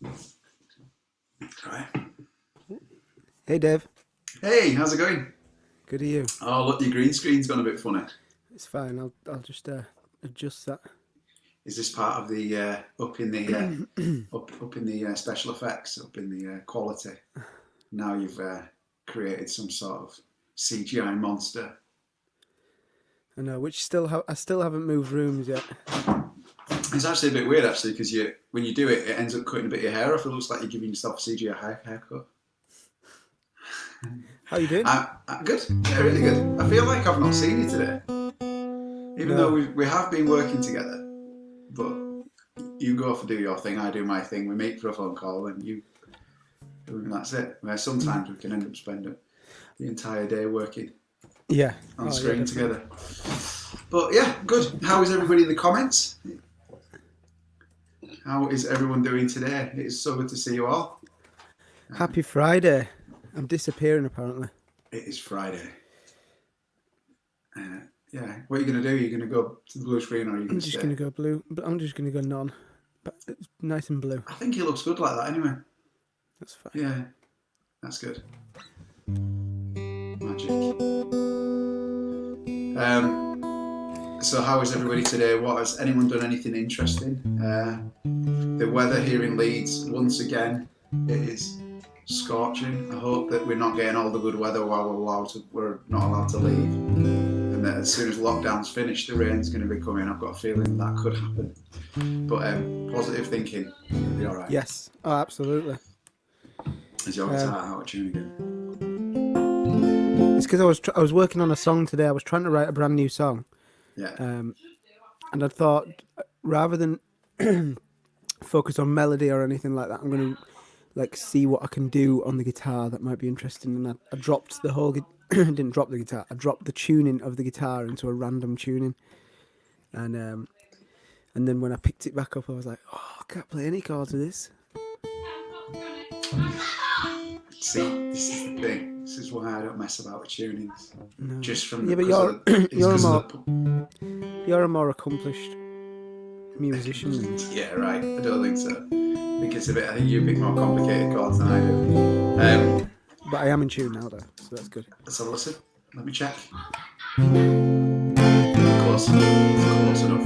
Right. Hey Dave, Hey, how's it going? good to you. Oh, look, your green screen's gone a bit funny. It's fine. I'll just adjust that. Is this part of the up in the up in the special effects, up in the quality? Now you've created some sort of CGI monster. I know, I still haven't moved rooms yet. It's actually a bit weird, actually, because when you do it, it ends up cutting a bit of your hair off. It looks like you're giving yourself a CGI haircut. How you doing? I'm good. Yeah, really good. I feel like I've not seen you today, even though No. we have been working together. But you go off and do your thing, I do my thing. We meet for a phone call, and that's it. Where sometimes we can end up spending the entire day working Yeah. on Oh, screen yeah, together. But yeah, good. How is everybody in the comments? How is everyone doing today? It's so good to see you all. Happy Friday. I'm disappearing apparently. It is Friday. Yeah, what are you going to do? Are you going to go to the blue screen or are you going I'm to just stay? gonna go blue, but I'm just gonna go none. But it's nice and blue. I think it looks good like that anyway. That's fine. Yeah, that's good. Magic. So how is everybody today? Has anyone done anything interesting? The weather here in Leeds, once again, it is scorching. I hope that we're not getting all the good weather while we're not allowed to leave. And that as soon as lockdown's finished, the rain's going to be coming. I've got a feeling that could happen. But positive thinking, it'll be all right. Yes. Oh, absolutely. Is your guitar out of tune again? It's because I was working on a song today. I was trying to write a brand new song. Yeah. And I thought, rather than focus on melody or anything like that, I'm going to see what I can do on the guitar that might be interesting. And I dropped the whole, didn't drop the guitar. I dropped the tuning of the guitar into a random tuning, and then when I picked it back up, I was like, oh, I can't play any chords with this. See, this is the thing. This is why I don't mess about with tunings. No. Just from Yeah, but you're a more accomplished musician than me. Yeah, right. I don't think so. I think you pick more complicated chords than I do. But I am in tune now, though, so that's good. Let's have a listen. Let me check. Close. It's close enough.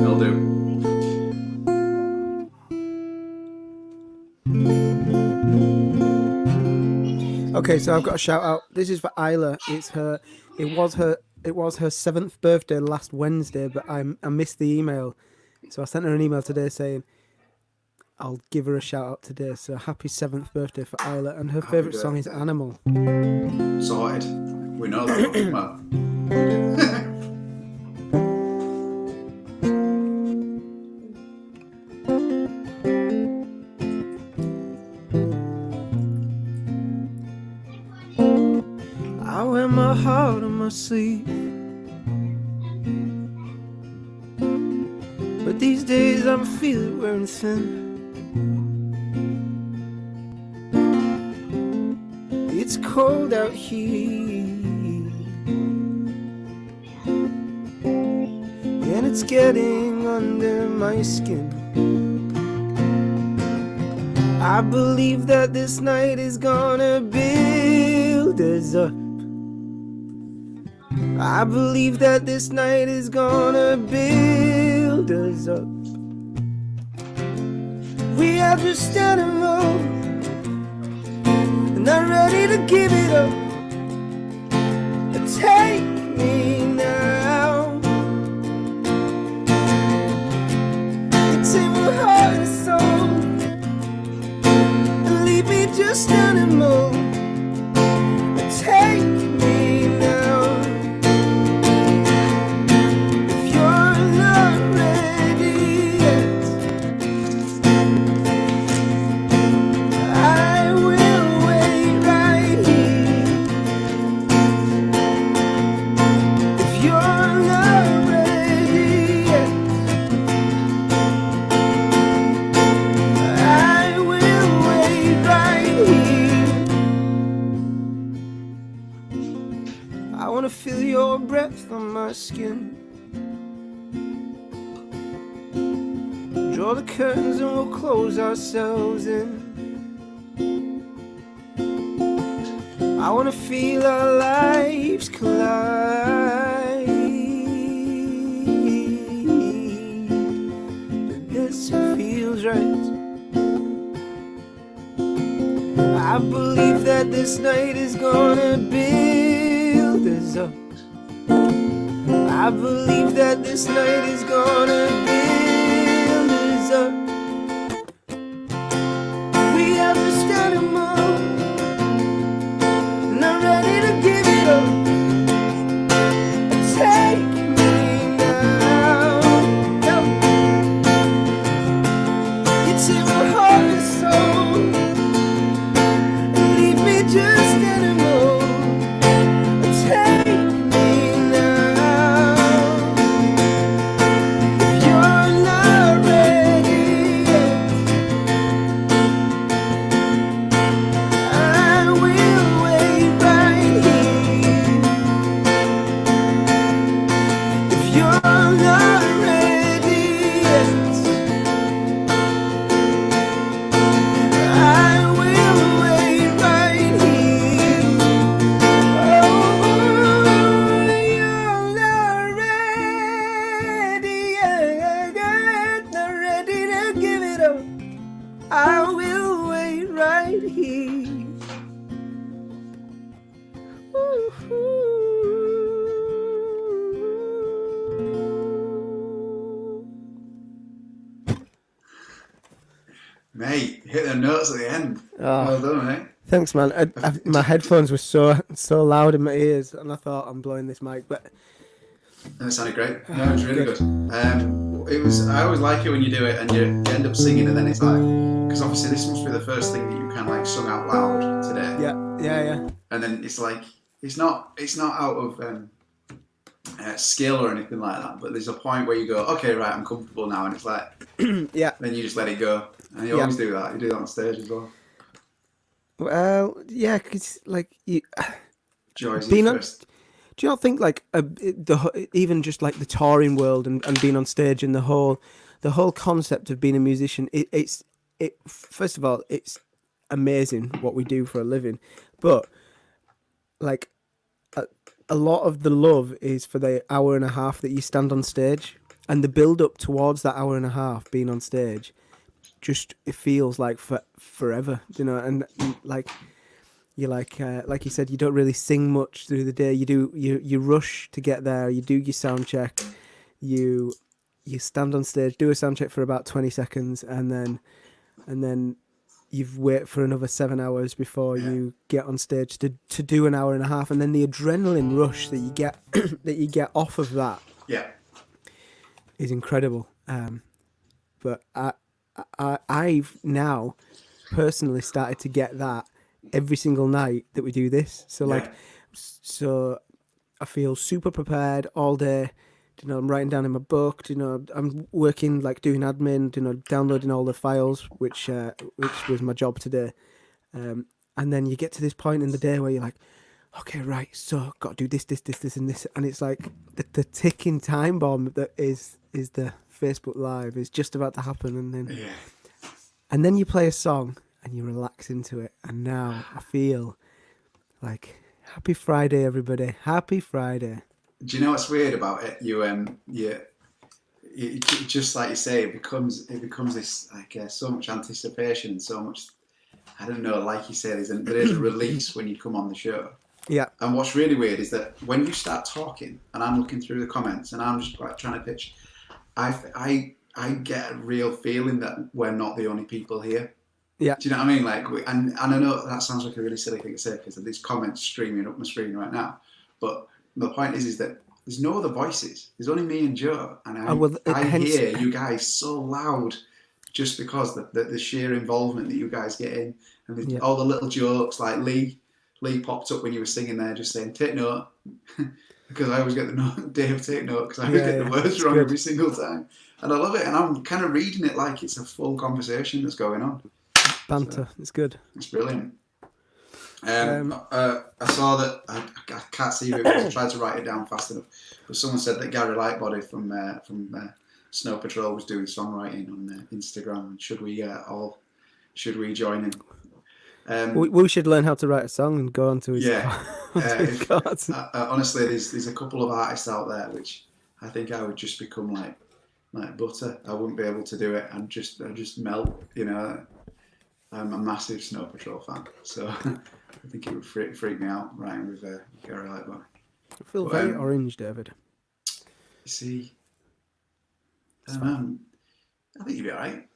It'll do. Okay, so I've got a shout out. This is for Isla. It was her 7th birthday last Wednesday, but I missed the email. So I sent her an email today saying I'll give her a shout out today. So happy 7th birthday for Isla, and her favourite song is Animal. Sorted. We know that. Well, I wear my heart on my sleeve, but these days I'm feeling wearing thin. It's cold out here, and it's getting under my skin. I believe that this night is gonna build us up. I believe that this night is gonna build us up. We are just animals, not ready to give it up. Take me now. It's in my heart and soul, and leave me just animal. Take me now. If you're not ready yet, I will wait right here. If you're not ready yet, I will wait right here. I wanna feel your breath on my skin, draw the curtains and we'll close ourselves in. I wanna feel our lives collide. This feels right. I believe that this night is gonna build us up. I believe that this night is gonna build us up. We have to stand them up. And I'm ready to give it up. Take me now. You take my heart and soul. Leave me just anymore. Take me now. If you're not ready yet, I will wait right here. If you're not ready yet, I will wait right here. Oh, you're not ready yet, not ready to give it up. I will wait right here. Mate, hit the notes at the end. Oh. Well done, mate. Thanks, man. My headphones were so loud in my ears, and I thought I'm blowing this mic, but That sounded great. No, it was really Good. good. It was. I always like it when you do it and you end up singing, and then it's like, because obviously this must be the first thing that you kind of like sung out loud today. yeah. And then it's like it's not out of skill or anything like that, but there's a point where you go, okay, right, I'm comfortable now, and it's like, Yeah. then you just let it go, and you Yeah. always do that. You do that on stage as well. Well, yeah, because like you. Joy's Being on- first. Do you not think like even just like the touring world and being on stage and the whole concept of being a musician, it's first of all, it's amazing what we do for a living, but like a lot of the love is for the hour and a half that you stand on stage, and the build up towards that hour and a half being on stage, just it feels like forever, you know, and like. You like you said, you don't really sing much through the day. You rush to get there. You do your sound check. You stand on stage, do a sound check for about 20 seconds, and then you've wait for another 7 hours before you get on stage to do an hour and a half, and then the adrenaline rush that you get that you get off of that is incredible. But I've now personally started to get that every single night that we do this. So I feel super prepared all day. You know, I'm writing down in my book. You know, I'm working like doing admin. You know, downloading all the files, which was my job today. And then you get to this point in the day where you're like, okay, right, so got to do this, and this, and it's like the ticking time bomb that is the Facebook Live is just about to happen, and then you play a song. And you relax into it. And now I feel like, happy Friday, everybody. Happy Friday. Do you know what's weird about it? You just like you say, it becomes this like so much anticipation and so much, I don't know, like you said, there is a release when you come on the show. Yeah. And what's really weird is that when you start talking, and I'm looking through the comments, and I'm just like trying to pitch, I get a real feeling that we're not the only people here. Yeah. Do you know what I mean? Like, and I know that sounds like a really silly thing to say because these comments streaming up my screen right now. But the point is that there's no other voices. There's only me and Joe, and I hear you guys so loud just because the sheer involvement that you guys get in, and all the little jokes. Like Lee popped up when you were singing there, just saying take note because I always get the note. Dave, take note because I always get the words wrong every single time, and I love it. And I'm kind of reading it like it's a full conversation that's going on. Banter, it's good. It's brilliant. I saw that I can't see who it was. I tried to write it down fast enough, but someone said that Gary Lightbody from Snow Patrol was doing songwriting on Instagram. Should we join in? We should learn how to write a song and go onto his, onto his cards. Honestly, there's a couple of artists out there which I think I would just become like butter. I wouldn't be able to do it. I'd just melt. You know, I'm a massive Snow Patrol fan, so I think it would freak me out writing with Gary like that. I feel very orange, David. You see, I don't know. I think you'd be alright.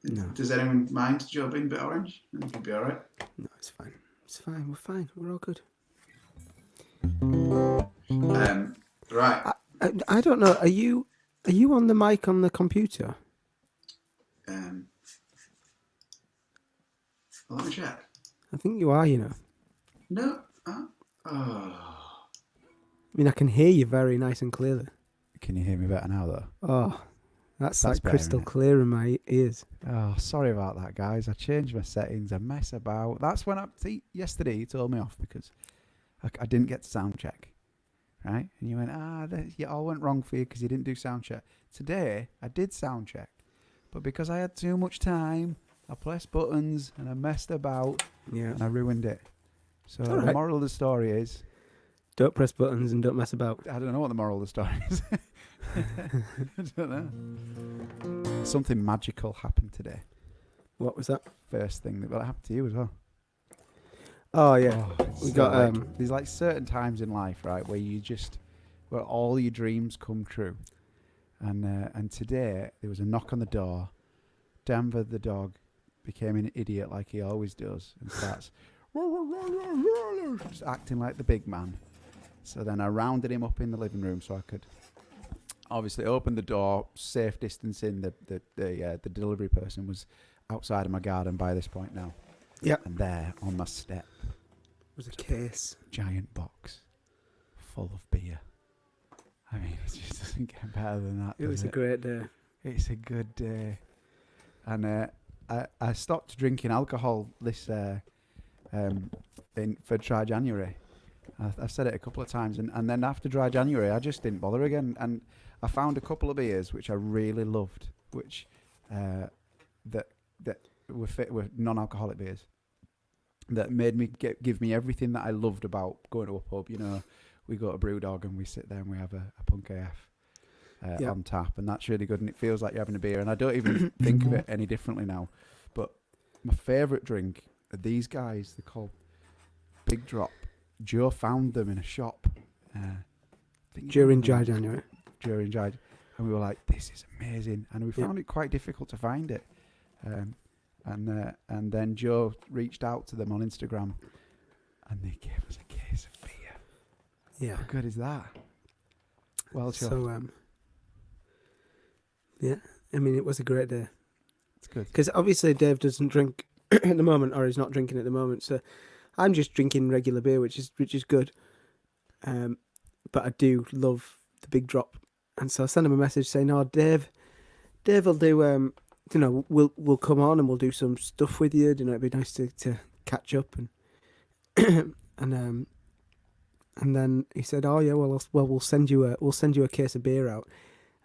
No. Does anyone mind Joe being a bit orange? I think you'd be alright. No, it's fine. It's fine. We're fine. We're all good. Right. I don't know. Are you on the mic on the computer? Let me check. I think you are. You know. No. I mean, I can hear you very nice and clearly. Can you hear me better now, though? Oh, that's like better, crystal isn't it? clear in my ears. Oh, sorry about that, guys. I changed my settings. I mess about. That's when yesterday you told me off because I didn't get to sound check, right? And you went, it all went wrong for you because you didn't do sound check. Today, I did sound check, but because I had too much time, I pressed buttons and I messed about and I ruined it. So the moral of the story is... Don't press buttons and don't mess about. I don't know what the moral of the story is. I don't know. Something magical happened today. What was that? First thing that happened to you as well. Oh yeah, we got there's like certain times in life, right, where all your dreams come true. And today there was a knock on the door. Denver the dog became an idiot like he always does and starts just acting like the big man. So then I rounded him up in the living room so I could obviously open the door, safe distancing. The delivery person was outside of my garden by this point now. Yeah. And there on my step was a case. Giant box full of beer. I mean, it just doesn't get better than that. It was a great day. It's a good day. And I stopped drinking alcohol this for Dry January. I've said it a couple of times, and then after Dry January, I just didn't bother again. And I found a couple of beers which I really loved, which that were non-alcoholic beers that made me give me everything that I loved about going to a pub. You know, we go to Brewdog and we sit there and we have a Punk AF on tap, and that's really good. And it feels like you're having a beer, and I don't even think of it any differently now. But my favourite drink are these guys. They're called Big Drop. Joe found them in a shop during Dry January. And we were like, "This is amazing," and we found it quite difficult to find it. And then Joe reached out to them on Instagram, and they gave us a case of beer. Yeah, how good is that? Well, so yeah, I mean, it was a great day. It's good because obviously Dave doesn't drink at the moment, or he's not drinking at the moment, so I'm just drinking regular beer, which is good. But I do love the Big Drop, and so I sent him a message saying, "Oh, Dave will do. We'll come on and we'll do some stuff with you. You know, it'd be nice to catch up." And and then he said, "Oh yeah, well we'll send you a case of beer out."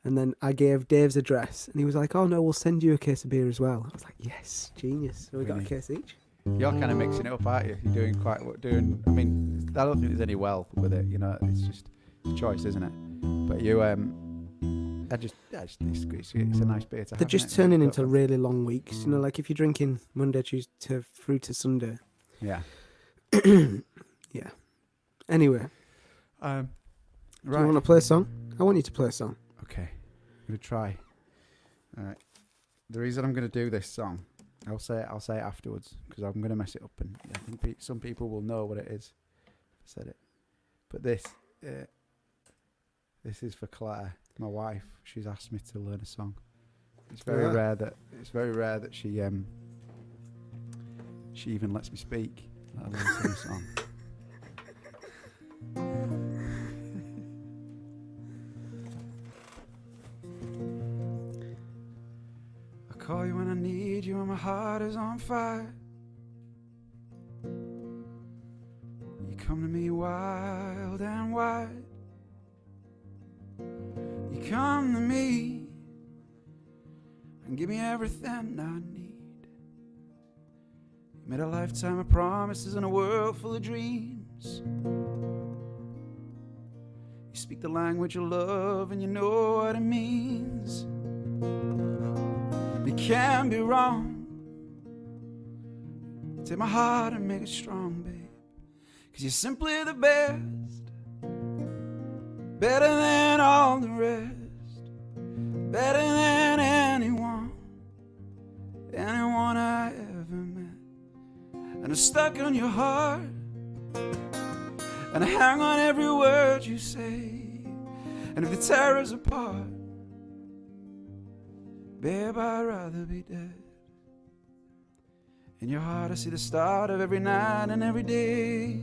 And then I gave Dave's address, and he was like, "Oh no, we'll send you a case of beer as well." I was like, "Yes, genius!" So we got a case each. You're kind of mixing it up, aren't you? You're doing I mean, I don't think there's any well with it. You know, it's just a choice, isn't it? But you, it's a nice beer to have. They're just turning into really long weeks. You know, like if you're drinking Monday, Tuesday through to Sunday. Yeah. Yeah. Anyway. Right. Do you want to play a song? I want you to play a song. Okay. I'm going to try. All right. The reason I'm going to do this song, I'll say it afterwards because I'm going to mess it up, and I think some people will know what it is. I said it. But this is for Claire, my wife. She's asked me to learn a song. It's very rare that she even lets me speak, let alone sing a song. I call you when I need you and my heart is on fire. You come to me wild and wide. You come to me and give me everything I need. You made a lifetime of promises in a world full of dreams. You speak the language of love and you know what it means. It can't be wrong. Take my heart and make it strong, babe. 'Cause you're simply the best. Better than all the rest. Better than anyone I ever met. And I'm stuck on your heart. And I hang on every word you say. And if the tear us apart, babe, I'd rather be dead. In your heart I see the start of every night and every day.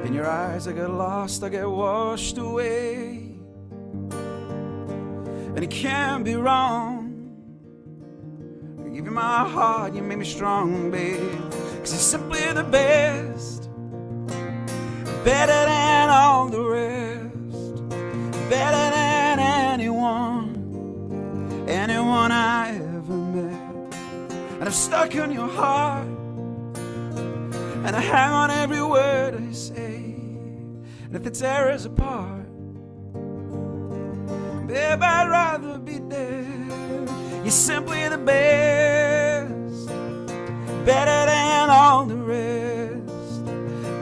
In your eyes I get lost, I get washed away. And it can't be wrong. I give you my heart, you made me strong, babe. 'Cause you're simply the best. Better than all the rest. Better than anyone I ever met. And I'm stuck on your heart. And I hang on every word I say. And if the tear us apart, babe, I'd rather be dead. You're simply the best. Better than all the rest.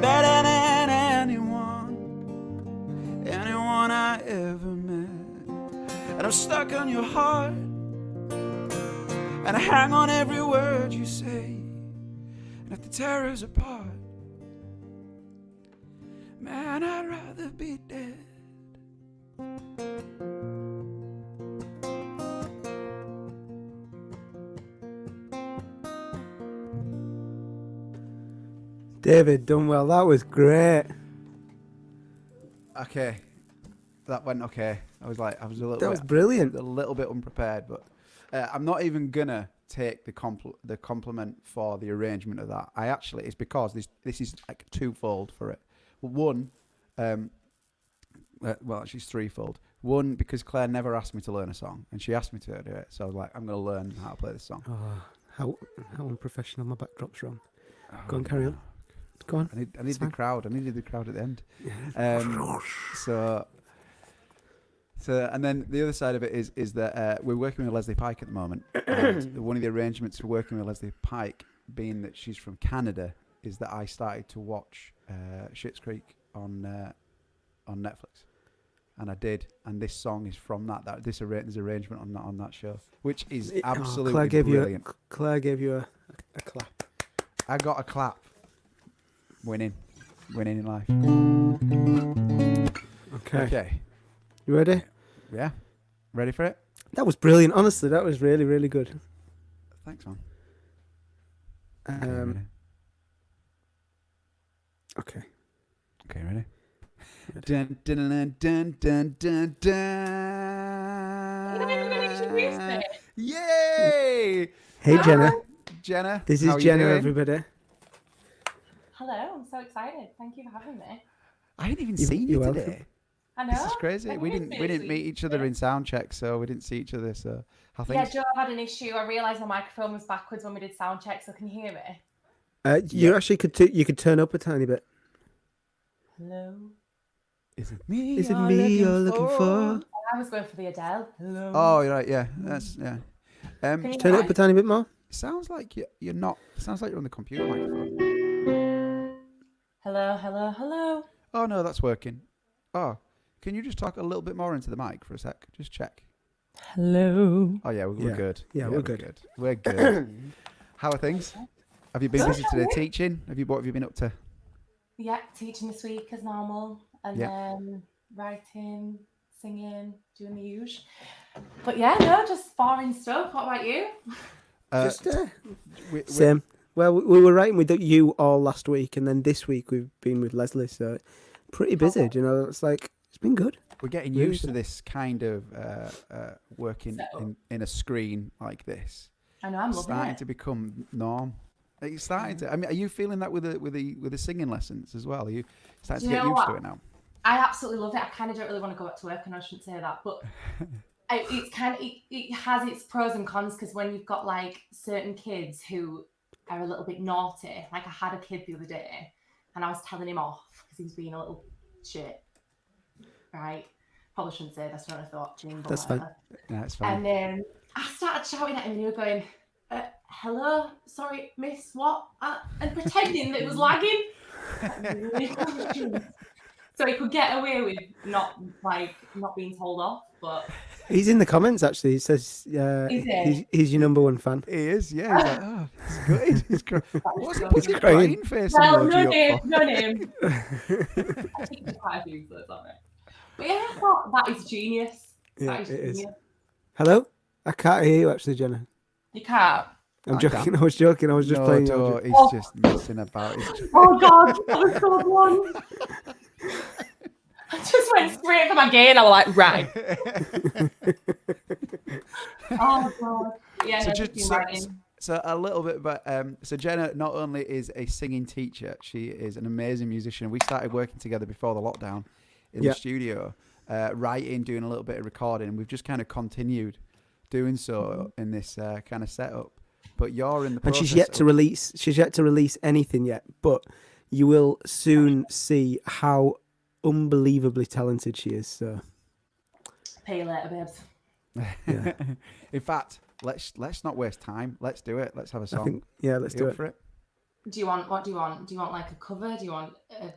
Better than anyone I ever met. And I'm stuck on your heart. And I hang on every word you say. And if the tear us apart, man, I'd rather be dead. David Dunwell, that was great. Okay, that went okay. I was a little That bit, was brilliant. a little bit unprepared, but I'm not even gonna take the compliment for the arrangement of that. It's because this is like twofold for it. One, well, actually, it's threefold. One, because Claire never asked me to learn a song, and she asked me to do it, so I was like, I'm gonna learn how to play this song. Oh, how unprofessional! My backdrop's wrong. Oh, Go on, carry on. Go on. I need It's the fine. crowd. I needed the crowd at the end. So, and then the other side of it is that we're working with Leslie Pike at the moment. And one of the arrangements for working with Leslie Pike, being that she's from Canada, is that I started to watch Schitt's Creek on Netflix, and I did. And this song is from that. There's arrangement on that show, which is absolutely brilliant. Claire gave you a clap. I got a clap. Winning in life. Okay. You ready? Yeah. Ready for it? That was brilliant. Honestly, that was really, really good. Thanks, man. Okay. Okay, ready? Dun, dun, dun, dun, dun, dun, dun. Yay! Hey, Jenna. Jenna. This how is are you Jenna, doing? everybody. Hello, I'm so excited. Thank you for having me. I hadn't even You're seen you welcome. today. I know. This is crazy. Like, We it's didn't really meet each other in sound check, so we didn't see each other. So how Yeah, things? Joe had an issue. I realised my microphone was backwards when we did sound check, so can you hear me? You actually could turn up a tiny bit. Hello. Is it me? Is it me you're looking for? I was going for the Adele. Hello. Oh, you're right. Yeah, that's yeah. Can you Turn it up a tiny bit more. Sounds like you're not. Sounds like you're on the computer microphone. Hello. Oh no, that's working. Oh, can you just talk a little bit more into the mic for a sec? Just check. Hello. Oh yeah, we're Yeah. good. Yeah, we're good. We're good. How are things? Have you been busy today Good. teaching? What have you been up to? Yeah, teaching this week as normal, and Yeah. then writing, singing, doing the usual. But yeah, no, just boring stuff. What about you? Same. Well, we were writing with you all last week, and then this week we've been with Leslie, so pretty busy. Okay. You know, it's been good. We're getting Really used to good. this kind of working in a screen like this. I know, I'm It's loving starting it. to become norm. It's starting to. I mean, are you feeling that with the singing lessons as well? Are you starting Do to you get know used to what? it now? I absolutely love it. I kind of don't really want to go back to work, and I shouldn't say that, but it's kind of it has its pros and cons, because when you've got like certain kids who are a little bit naughty, like I had a kid the other day and I was telling him off because he was being a little shit, right? Probably shouldn't say this, what I thought, Jim, but That's fine. whatever. Yeah, it's fine. And then I started shouting at him and he was going, hello, sorry, miss, what? And pretending that it was lagging. So he could get away with not being told off, but He's in the comments actually. He says Is he? he's your number one fan. He is, yeah. He's like, oh, he's good. He's crying. What's He's his crying. crying face well, emoji no up name, for? no name. I think there's quite a few, so it's all right. But yeah, I thought that is genius. Yeah, That is it is. genius. Hello? I can't hear you actually, Jenna. You can't. I'm I joking. can't. I was joking. I was just No, playing. Joe, he's Oh. just messing about. He's Oh God, that was so blunt. I just went straight for my gain. I was like, right. Oh God. Yeah, So no, just- just so- writing. So a little bit about so Jenna not only is a singing teacher, she is an amazing musician. We started working together before the lockdown in Yeah. the studio, writing, doing a little bit of recording, and we've just kind of continued doing so in this kind of setup. But you're in the And process she's yet to of- release. She's yet to release anything yet. But you will soon see how unbelievably talented she is. So Pay you later, babes. Yeah. In fact, let's not waste time. Let's do it. Let's have a song. I think let's You do up it. for it. What do you want? Do you want like a cover? Do you want an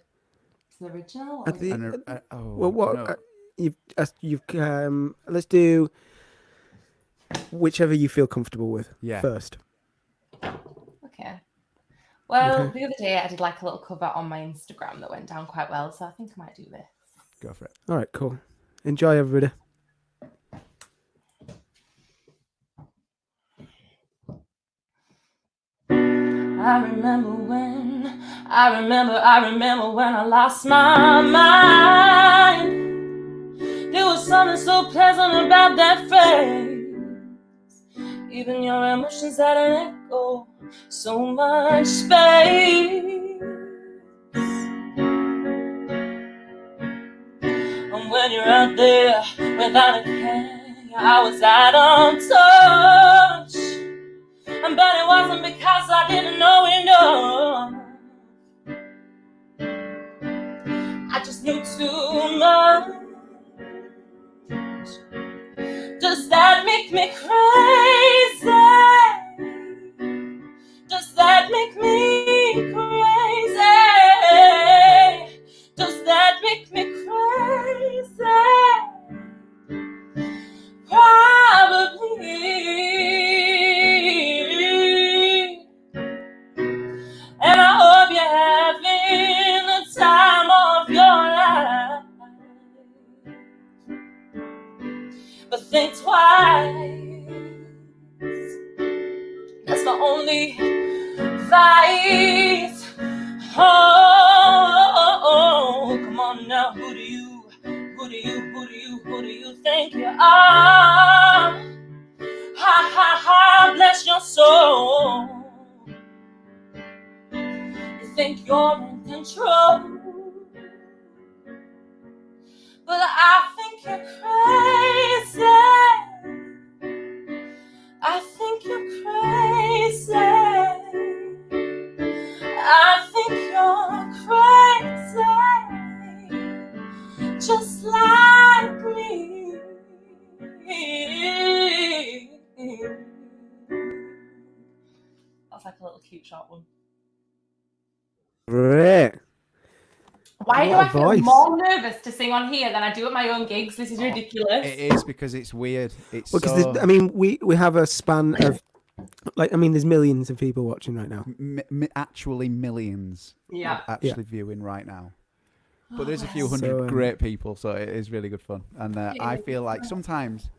original? I think- Oh, Well, no. what you've let's do whichever you feel comfortable with Yeah. first. Okay. Well, Okay. the other day I did like a little cover on my Instagram that went down quite well, so I think I might do this. Go for it. All right, cool. Enjoy, everybody. I remember when I lost my mind. There was something so pleasant about that phrase. Even your emotions had an echo, so much space. And when you're out there without a care, I was out of touch. But it wasn't because I didn't know enough. I just knew too much. Does that make me crazy? Does that make me crazy? Does that make me crazy? Probably. And I hope you're having the time of your life. But think twice. That's my only advice. Oh, come on now. Who do you think you are? Ha, bless your soul. You think you're in control, but I think you're crazy. I think you're crazy. I think you're crazy, just like me. That's like a little cute short one. Great. Why do What a I feel voice. more nervous to sing on here than I do at my own gigs? This is ridiculous. It is because it's weird. It's Because so we have a span of there's millions of people watching right now. actually millions Yeah. actually viewing right now. But there's a few Oh, hundred So, great people, so it is really good fun. And I feel like sometimes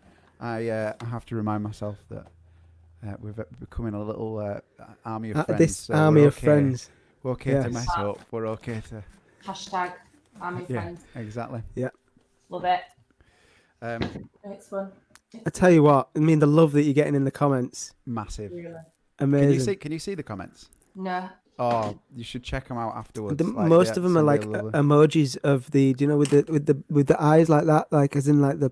I have to remind myself that we're becoming a little army of friends. This so army we're of okay. friends. We're okay to Yes. mess up. We're okay to... Hashtag army Yeah, friends. exactly. Love it. It's fun. I tell you what, I mean the love that you're getting in the comments, Massive. Really. amazing. Can you see the comments? No. Oh, you should check them out afterwards. Most of them are like emojis of the, do you know, with the eyes like that, like as in like the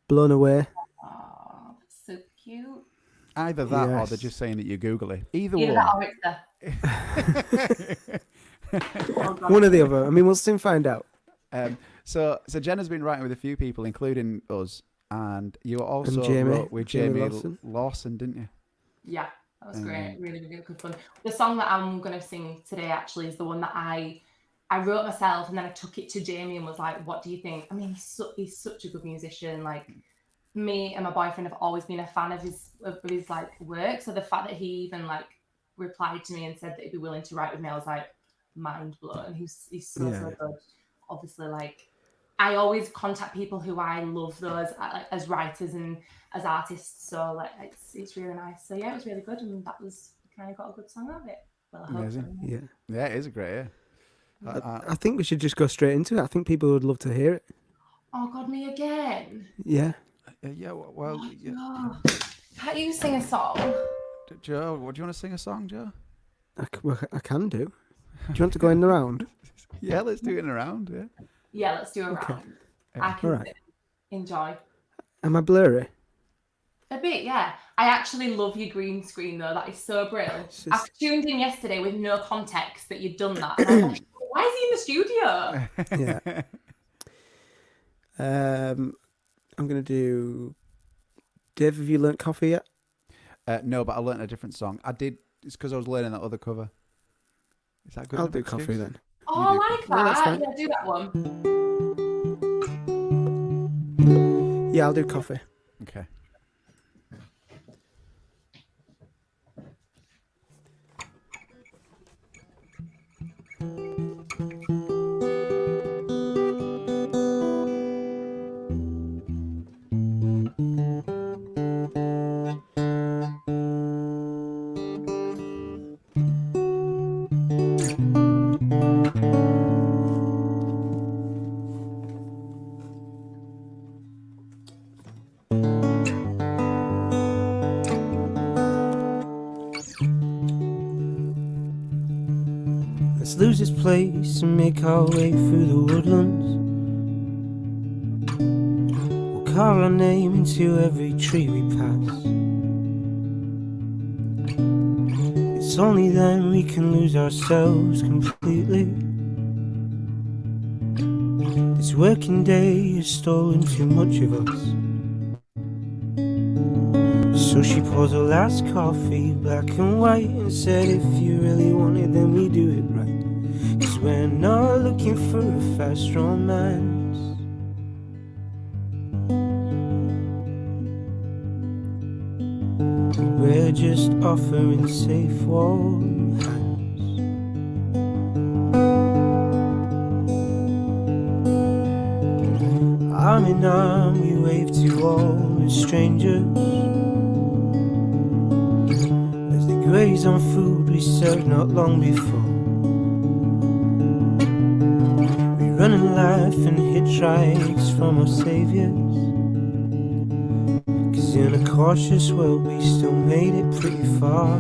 Blown away. Oh, that's so cute. Either that or Yes. they're just saying that you're googly. Either Either one. that or it's Oh, God. One or the other. I mean, we'll soon find out. So Jenna's been writing with a few people, including us, and you also Jamie- wrote with Jamie Jamie Lawson, didn't you? Yeah, that was great. Really, really good fun. The song that I'm going to sing today actually is the one that I wrote myself, and then I took it to Jamie and was like, what do you think? I mean, he's such a good musician. Like, me and my boyfriend have always been a fan of his like work. So the fact that he even like replied to me and said that he'd be willing to write with me, I was like mind blown. He's so good. Obviously, like I always contact people who I love those like, as writers and as artists. So like it's really nice. So yeah, it was really good, and that was kind of got a good song out of it. Well, I hope so. Amazing. Yeah. It is a great. I think we should just go straight into it. I think people would love to hear it. Oh God, me again. Yeah. Yeah. Well, Oh, can't you sing a song? Joe, what do you want to sing a song, Joe? I can do. Do you want to go in the round? Yeah, let's do it in a round. Yeah. Yeah, let's do a round. I can Alright. enjoy. Am I blurry? A bit, yeah. I actually love your green screen though. That is so brilliant. It's I just- tuned in yesterday with no context that you'd done that. And I was like, why is he in the studio? Yeah. I'm gonna do. Dave, have you learnt coffee yet? No, but I learnt a different song. I did. It's because I was learning that other cover. Is that good? I'll enough do excuse? coffee then. Oh, You I do like No, that's that. fine. Yeah, do that one. Yeah, I'll do coffee. Okay. Let's lose this place and make our way through the woodlands. We'll carve our name into every tree we pass. It's only then we can lose ourselves completely. This working day has stolen too much of us. So she poured her last coffee, black and white, and said if you really want it, then we do it right. 'Cause we're not looking for a fast romance. We're just offering safe, warm hands. Arm in arm, we wave to all the strangers. As they graze on food we served not long before. We run and laugh and hitchhikes from our saviors. 'Cause in a cautious world we still made it pretty far.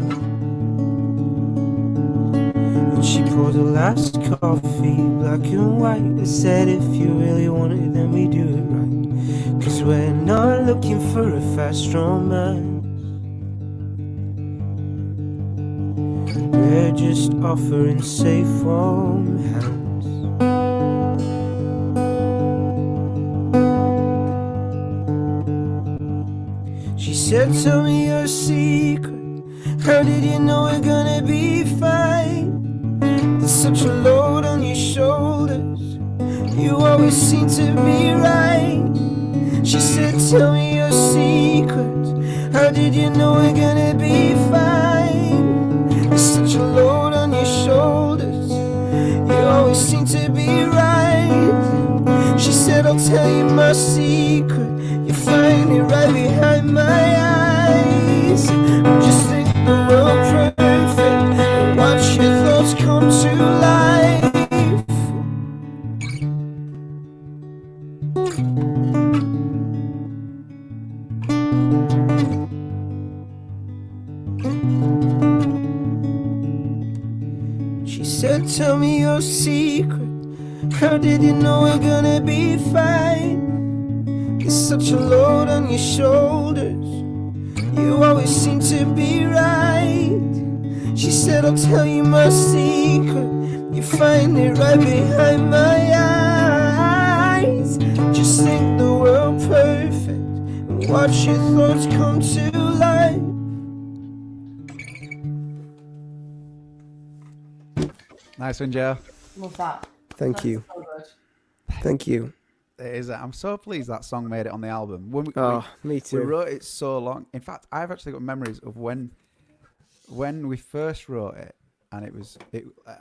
And she poured her last coffee, black and white, and said if you really want it then we do it right. 'Cause we're not looking for a fast romance. We're just offering safe, warm hands. She said, tell me your secret. How did you know we're gonna be fine? There's such a load on your shoulders. You always seem to be right. She said, tell me your secret. How did you know we're gonna be fine? There's such a load on your shoulders. You always seem to be right. She said, I'll tell you my secret. You'll find it right behind my eyes. Just think the world perfect and watch your thoughts come to life. She said, tell me your secret. How did you know we're gonna be fine? There's such a load on your shoulders. You always seem to be right. She said, I'll tell you my secret. You find it right behind my eyes. Just think the world perfect and watch your thoughts come to life. Nice one, Joe. Love that. Thank That's you. so good. Thank you. It is. I'm so pleased that song made it on the album. When Oh, me we too. wrote it so long. In fact, I've actually got memories of when we first wrote it, and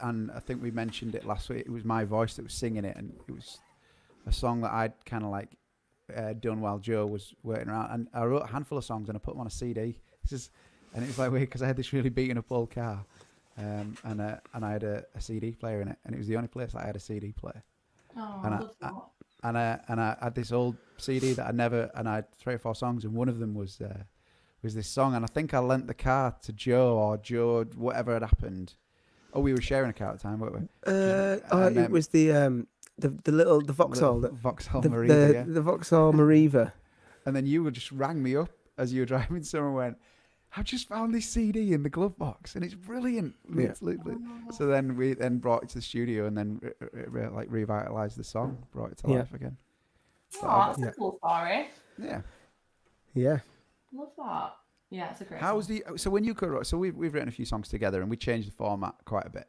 and I think we mentioned it last week. It was my voice that was singing it, and it was a song that I'd kind of like done while Joe was waiting around. And I wrote a handful of songs and I put them on a CD. And it was like weird because I had this really beaten up old car, and I had a CD player in it, and it was the only place that I had a CD player. Oh, And I I- love that. And I had this old CD that and I had 3 or 4 songs, and one of them was this song, and I think I lent the car to Joe, whatever had happened. Oh, we were sharing a car at the time, weren't we? It was the Vauxhall, The Vauxhall the Mariva, yeah. the Vauxhall Mariva. And then you just rang me up as you were driving somewhere and went, I've just found this CD in the glove box and it's brilliant. Yeah. So then we brought it to the studio and then like revitalized the song, brought it to life again. Oh, that's Yeah. a cool story. Yeah. Yeah. Love that. Yeah, it's a great How's song. so when you co-wrote, so we've written a few songs together and we changed the format quite a bit.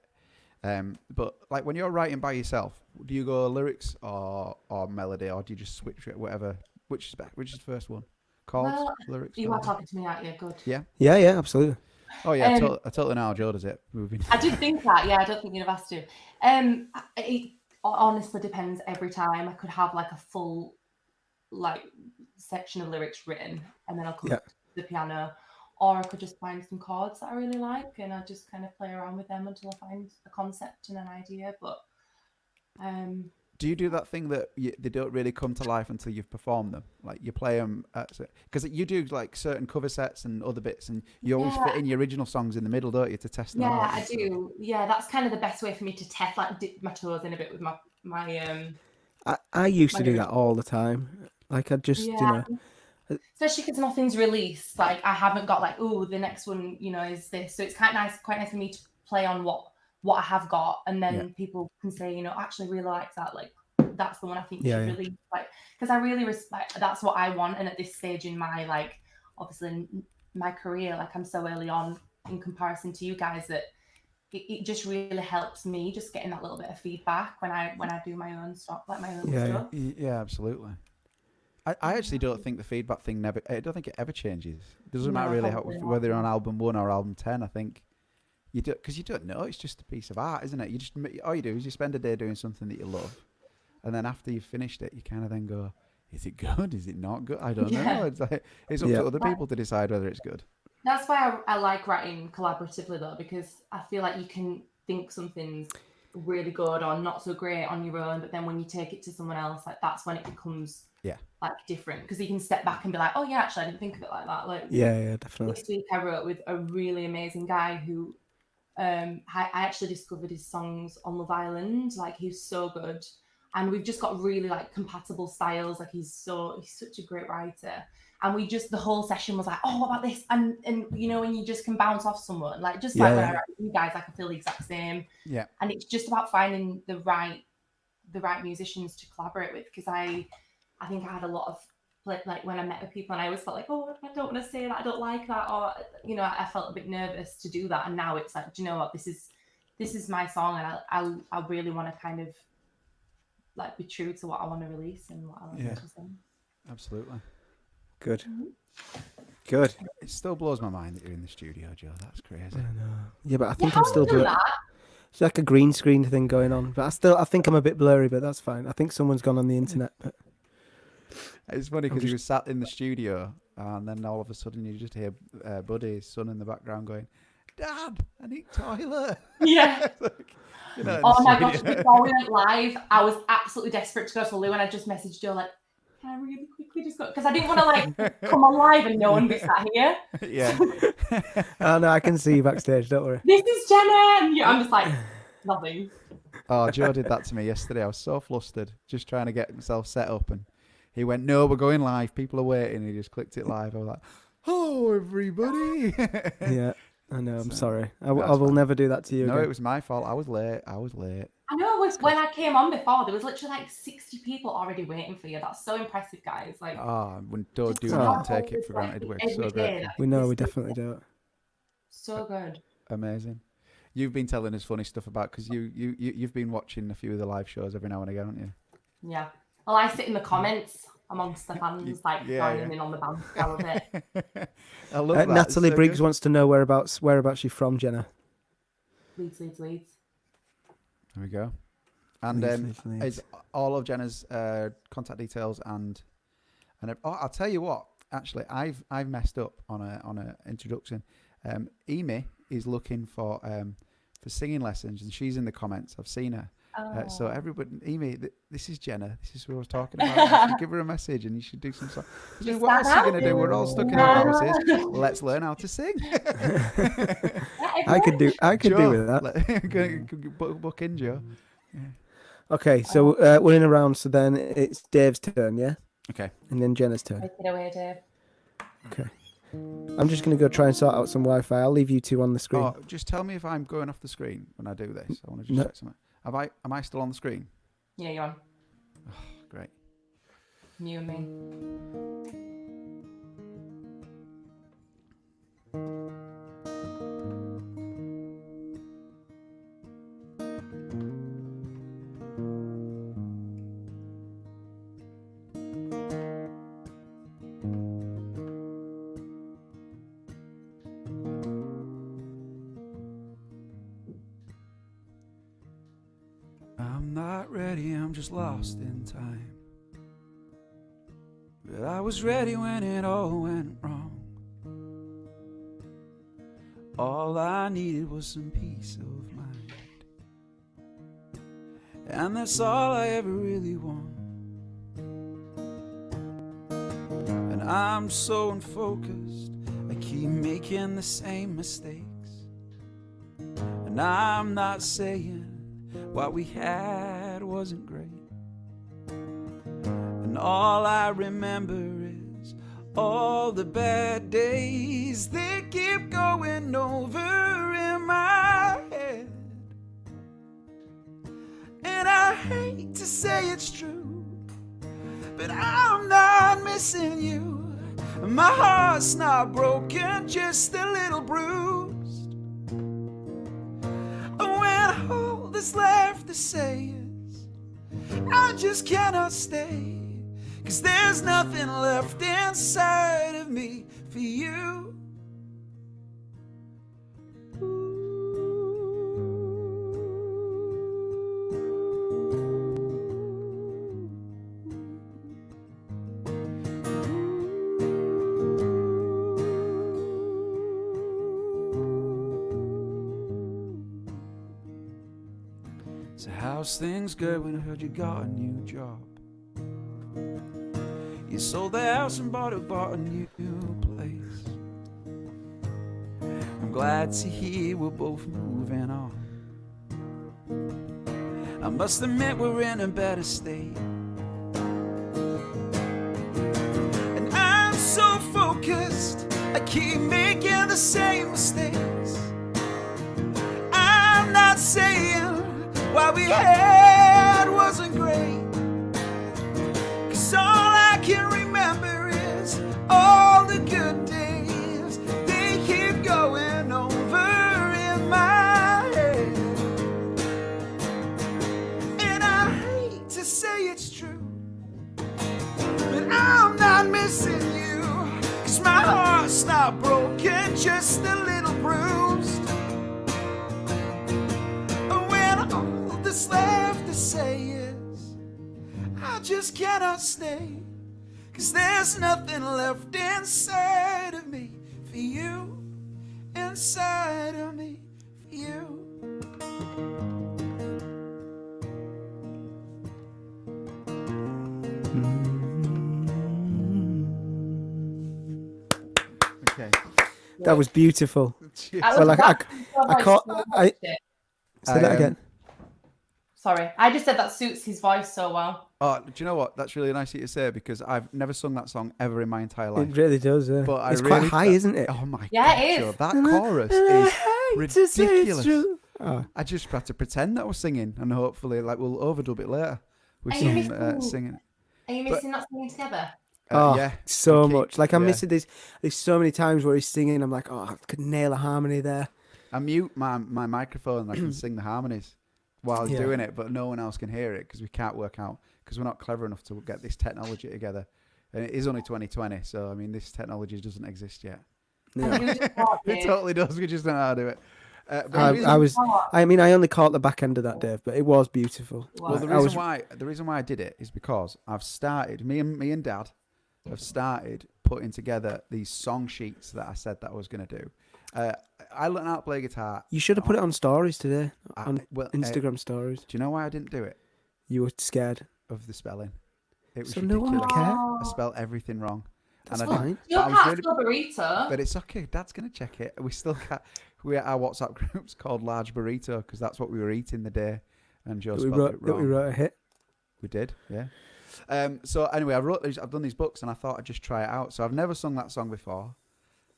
But like when you're writing by yourself, do you go lyrics or melody, or do you just switch it, whatever? Which is the first one? Chords, Well, lyrics. You are melody? talking to me, aren't you? Good. Yeah. Yeah, absolutely. Oh yeah, I Um, totally know how Joe does it. Moving. I did think that. Yeah, I don't think you'd have asked to. It honestly depends every time. I could have like a full like section of lyrics written, and then I'll come Yeah. to the piano, or I could just find some chords that I really like, and I just kind of play around with them until I find a concept and an idea. But Do you do that thing that they don't really come to life until you've performed them? Like you play them because you do like certain cover sets and other bits, and you always fit in your original songs in the middle, don't you, to test them yeah, out? I do. Yeah, that's kind of the best way for me to test, like dip my toes in a bit with my I used to My do lyrics. that all the time. Like I just, especially because nothing's released. Like I haven't got like, oh, the next one, is this. So it's quite nice for me to play on what I have got, and then people can say, actually really like that. Like that's the one I think you should release. Like because I really respect. That's what I want. And at this stage in my obviously in my career, like I'm so early on in comparison to you guys that it just really helps me just getting that little bit of feedback when I do my own stuff, like my own stuff. Yeah, absolutely. I actually don't think the feedback thing I don't think it ever changes. It doesn't matter really whether you're on album 1 or album 10. I think you do, because you don't know. It's just a piece of art, isn't it? All you do is you spend a day doing something that you love, and then after you've finished it, you kind of then go, "Is it good? Is it not good? I don't know." It's like it's up to other people to decide whether it's good. That's why I like writing collaboratively though, because I feel like you can think something's really good or not so great on your own, but then when you take it to someone else, like that's when it becomes like different, because you can step back and be like, oh yeah, actually I didn't think of it like that. Like definitely. this week I wrote with a really amazing guy who I actually discovered his songs on Love Island. Like he's so good, and we've just got really like compatible styles. Like he's such a great writer. And we just, the whole session was like, oh, what about this? And when you just can bounce off someone, like just like when I write with you guys, like I feel the exact same. Yeah. And it's just about finding the right musicians to collaborate with, because I think I had a lot of like when I met with people, and I always felt like, oh, I don't want to say that, I don't like that, or I felt a bit nervous to do that. And now it's like, do you know what? This is my song, and I really want to kind of like be true to what I want to release and what I want to sing. Absolutely. Good. Good. It still blows my mind that you're in the studio, Joe. That's crazy. I know. Yeah, but I think how I'm still have you doing done that? It's like a green screen thing going on. But I think I'm a bit blurry, but that's fine. I think someone's gone on the internet. But It's funny because he was sat in the studio, and then all of a sudden you just hear Buddy, his son, in the background going, "Dad, I need toilet." Yeah. Like, Oh my gosh, before we went live, I was absolutely desperate to go to Lou, and I just messaged Joe like, can I really quickly just go? Because I didn't want to like come on live and no one be sat here. Yeah. oh no, I can see you backstage. Don't worry. This is Jenna, and I'm just like, nothing. Oh, Joe did that to me yesterday. I was so flustered, just trying to get himself set up, and He went, no, we're going live. People are waiting. He just clicked it live. I was like, hello, everybody. Yeah, I know. I'm So, sorry. I will fine. never do that to you No, again. it was my fault. I was late. I know when I came on before, there was literally like 60 people already waiting for you. That's so impressive, guys. Like, Don't do Oh. not take it for granted. We're every so day, grateful. like, We know this we is definitely don't. so good. Amazing. You've been telling us funny stuff about, because you've been watching a few of the live shows every now and again, haven't you? Yeah. Well, I sit in the comments amongst the fans, like Yeah, joining in on the band. I love it. I love that. Natalie So Briggs good. wants to know whereabouts you're from, Jenna. Leeds. There we go. And Leeds. is all of Jenna's contact details and I'll tell you what. Actually, I've messed up on a introduction. Amy is looking for singing lessons, and she's in the comments. I've seen her. So everybody, Amy, this is Jenna. This is who I was talking about. You should give her a message, and you should do some song. What else are you going to do? We're all stuck in our houses. Let's learn how to sing. I could do Joe, with that. book in, Joe. Okay, so we're in a round. So then it's Dave's turn, yeah, Okay. and then Jenna's turn. Take it away, Dave. Okay. I'm just gonna go try and sort out some Wi-Fi. I'll leave you two on the screen. Oh, just tell me if I'm going off the screen when I do this. I want to just No. check something. Am I still on the screen? Yeah, you're on. Great. You and me. I'm not ready, I'm just lost in time. But I was ready when it all went wrong. All I needed was some peace of mind, and that's all I ever really want. And I'm so unfocused, I keep making the same mistakes. And I'm not saying what we had wasn't great. And all I remember is all the bad days that keep going over in my head. And I hate to say it's true, but I'm not missing you. My heart's not broken, just a little bruised. When all that's left to say is I just cannot stay, 'cause there's nothing left inside of me for you. So how's things going? I heard you got a new job. You sold the house and bought a new place. I'm glad to hear we're both moving on. I must admit we're in a better state. And I'm so focused, I keep making the same mistakes. I'm not saying what we had wasn't great, 'cause all I can remember is all the good days. They keep going over in my head. And I hate to say it's true, but I'm not missing you, 'cause my heart's not broken, just a little bruised. What's left to say is I just cannot stay, 'cause there's nothing left inside of me for you, inside of me for you. Okay. That was beautiful. That Well, was I that can't. voice so I much. say that again. Sorry, I just said that suits his voice so well. Oh, do you know what? That's really nice of you to say because I've never sung that song ever in my entire life. It really does. But It's I quite really high, isn't it? Oh my Yeah, god, it is. Joe, that chorus is ridiculous. Oh. I just had to pretend that I was singing, and hopefully, like, we'll overdub it later with Are you some missing- singing. Are you missing that singing together? Yeah, so I keep- much. Like I'm yeah. missing this. There's so many times where he's singing. I'm like, oh, I could nail a harmony there. I mute my microphone and I can sing the harmonies while he's Yeah. doing it, but no one else can hear it because we can't work out because we're not clever enough to get this technology together. And it is only 2020, so I mean, this technology doesn't exist yet. Yeah. You just can't do. It totally does. We just don't know how to do it. But the I reason- I only caught the back end of that, Dave, but it was beautiful. Well, the I reason was- why I did it is because I've started. Me and Dad have started putting together these song sheets that I said that I was going to do. I learned how to play guitar. You should have put it on stories today, on well, Instagram stories. Do you know why I didn't do it? You were scared. Of the spelling. It was So no one would ridiculous. care. I spelled everything wrong. That's and I fine. didn't- Your but I was cat's really- got burrito. But it's okay. Dad's going to check it. We still can't. Our WhatsApp group's called Large Burrito because that's what we were eating the day. And Joe That we spelled it wrote wrong. a hit. We did, yeah. So anyway, I've done these books and I thought I'd just try it out. So I've never sung that song before,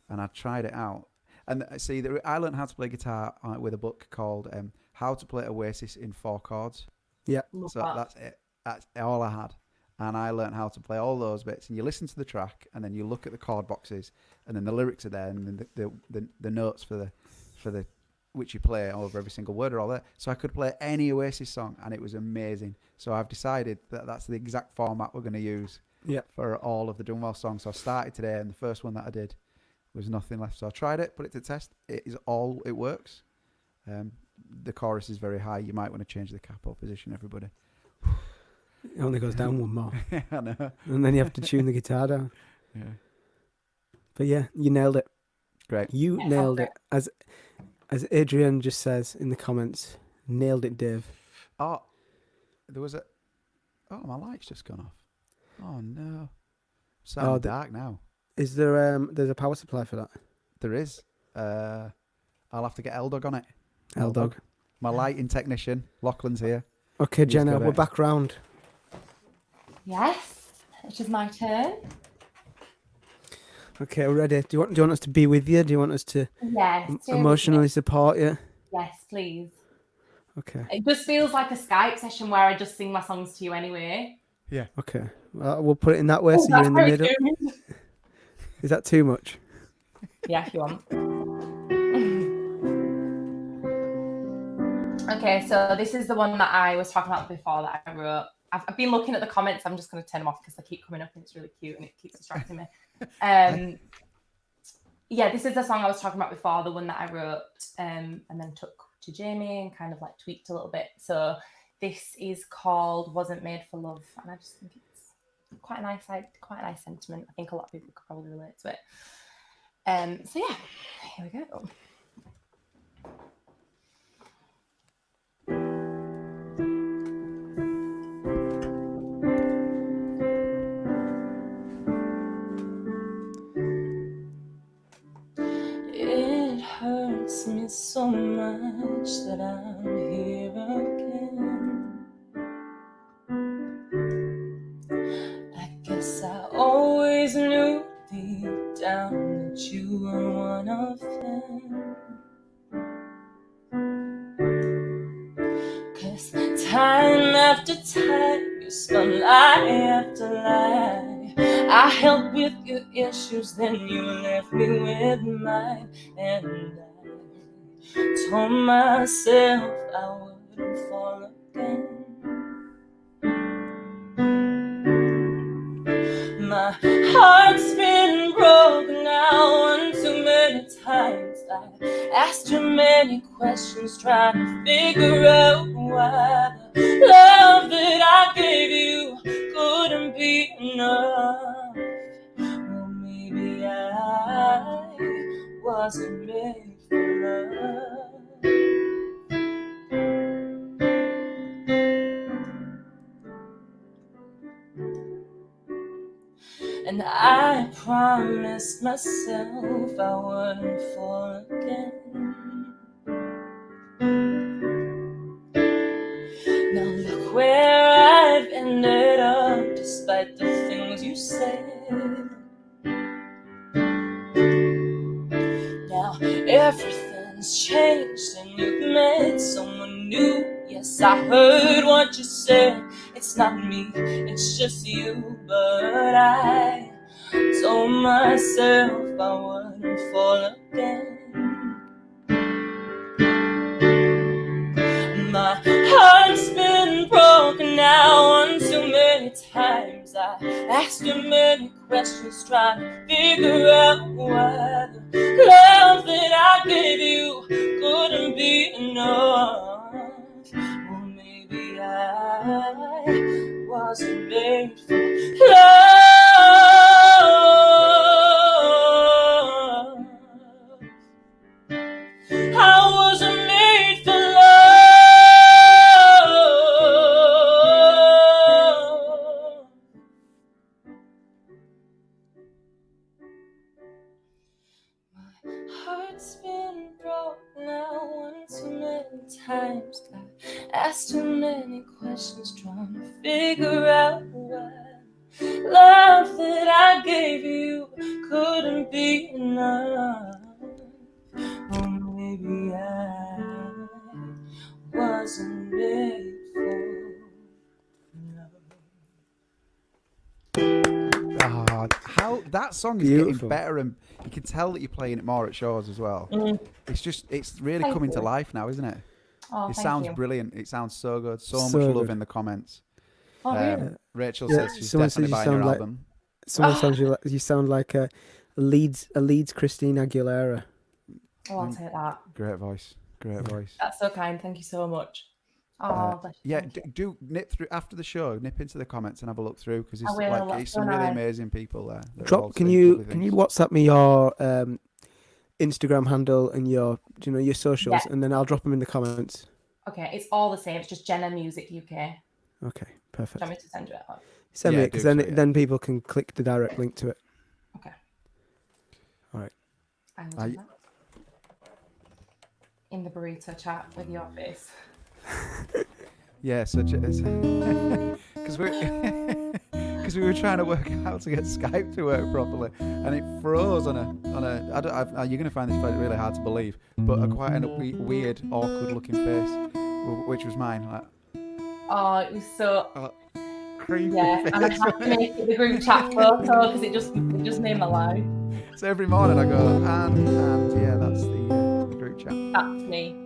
and I tried it out. And see, I learned how to play guitar with a book called How to Play Oasis in 4 Chords. Yeah. Love So that. that's it. That's all I had. And I learned how to play all those bits. And you listen to the track, and then you look at the chord boxes, and then the lyrics are there, and then the notes for the which you play over every single word are all there. So I could play any Oasis song, and it was amazing. So I've decided that that's the exact format we're going to use for all of the Dunwells songs. So I started today, and the first one that I did was Nothing Left. So I tried it, put it to test. It works. The chorus is very high. You might want to change the capo position, everybody. It only goes down one more. I know. And then you have to tune the guitar down. Yeah. But yeah, you nailed it. Great. You Yeah, nailed okay. it. As Adrian just says in the comments, nailed it, Dave. Oh, there was Oh, my light's just gone off. Oh no. It's Oh, dark now. Is there there's a power supply for that? There is. I'll have to get L-Dog on it. L-Dog. My lighting technician, Lachlan's here. Okay, He's Jenna, got we're it. back round. Yes, it is my turn. Okay, we're ready. Do you want us to be with you? Do you want us to Yes. stay with emotionally me. support you? Yes, please. Okay. It just feels like a Skype session where I just sing my songs to you anyway. Okay. Well, we'll put it in that way so you're That's in the very middle. good. Is that too much? Yeah, if you want. Okay, so this is the one that I was talking about before that I wrote. I've been looking at the comments. I'm just going to turn them off because they keep coming up and it's really cute and it keeps distracting me. Yeah, this is the song I was talking about before, the one that I wrote and then took to Jamie and kind of like tweaked a little bit. So this is called Wasn't Made for Love, and I just think it's quite a nice sentiment. I think a lot of people could probably relate to it. So yeah, here we go. It hurts me so much that I'm here again. I guess I always knew deep down that you were one of them. 'Cause time after time you spun lie after lie. I helped with your issues, then you left me with mine. And I told myself I wouldn't fall again. My heart's been broken now one too many times. I asked too many questions trying to figure out why the love that I gave you couldn't be enough. Well, maybe I wasn't made for love. And I promised myself I wouldn't fall again. Now look where I've ended regret the things you said. Now everything's changed and you've met someone new. Yes, I heard what you said. It's not me, it's just you. But I told myself I wouldn't fall again. My heart's been broken now one too many times. I asked too many questions trying to figure out why the love that I gave you couldn't be enough. Or maybe I wasn't made for love. I wasn't made for love. My heart's been broke now one too many times. I asked too many questions trying to figure out why love that I gave you couldn't be enough. Or maybe I wasn't made for love. How that song is Beautiful. getting better, and you can tell that you're playing it more at shows as well. It's really Thank coming to you. life now, isn't it? Oh, It thank sounds you. brilliant. It sounds so good. So much So love good. in the comments. Oh, really? Rachel Yeah, says she's someone says definitely you buying your sound like- album. Someone sounds you sound like a Leeds Christina Aguilera. Oh, I'll take that. Great voice. Great voice. That's so kind. Thank you so much. Oh, bless you. Yeah, Thank you. do nip through after the show. Nip into the comments and have a look through because it's I will, like that's it's so some really nice. amazing people there. that are all Can saying you lovely can you things. WhatsApp me your Instagram handle and your your socials, Yeah. and then I'll drop them in the comments. Okay, it's all the same. It's just Jenna Music UK. Okay, Do perfect. you want me to send you it? Send Yeah, me it because do then so, yeah. then people can click the direct link to it. Okay. All right. I will Are do you- that. In the burrito chat with your face. Yeah, such as because we because we were trying to work out how to get Skype to work properly, and it froze on a. You're gonna find this really hard to believe, but quite a weird, awkward looking face, which was mine. Like, Oh, it was so. creepy Yeah, face. and I have to make it the group chat photo because it just made my life. So every morning I go and yeah, that's the group chat. That's me.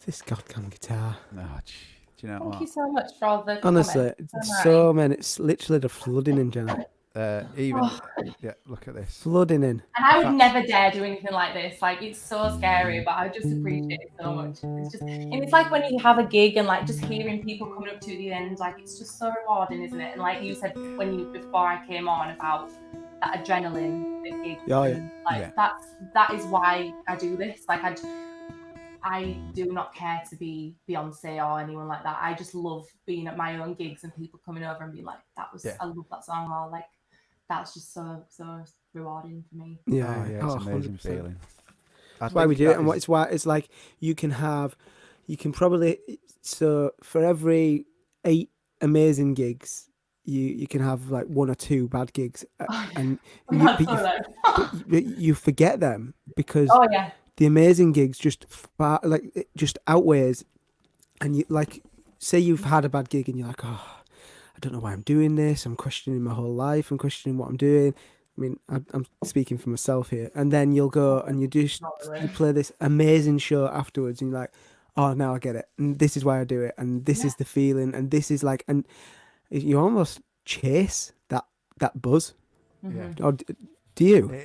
This goddamn guitar. No, do you know Thank what? you so much for all the Honestly, comments. it's so many. It's literally the flooding in, Jenna. Even Oh. yeah, look at this. Flooding in. And I would That's- never dare do anything like this. Like, it's so scary, but I just appreciate it so much. It's just, and it's like when you have a gig and like just hearing people coming up to the end, like it's just so rewarding, isn't it? And like you said before I came on about that adrenaline at gigs. Yeah, yeah. and, like Yeah. that is why I do this. Like I do not care to be Beyonce or anyone like that. I just love being at my own gigs and people coming over and being like, I love that song, or like that's just so rewarding for me. Yeah, Oh, yeah, it's an amazing 100%. feeling. That's why we do it, and it's why it's like you can probably so for every 8 amazing gigs, you can have like 1 or 2 bad gigs, and you forget them because Oh yeah. the amazing gigs just it just outweighs, and you like say you've had a bad gig and you're like, oh, I don't know why I'm doing this. I'm questioning my whole life. I'm questioning what I'm doing. I mean, I'm speaking for myself here. And then you'll go and you play this amazing show afterwards, and you're like, oh, now I get it. And this is why I do it. And this is the feeling. And this is like, and you almost chase that buzz. Yeah. Or do you?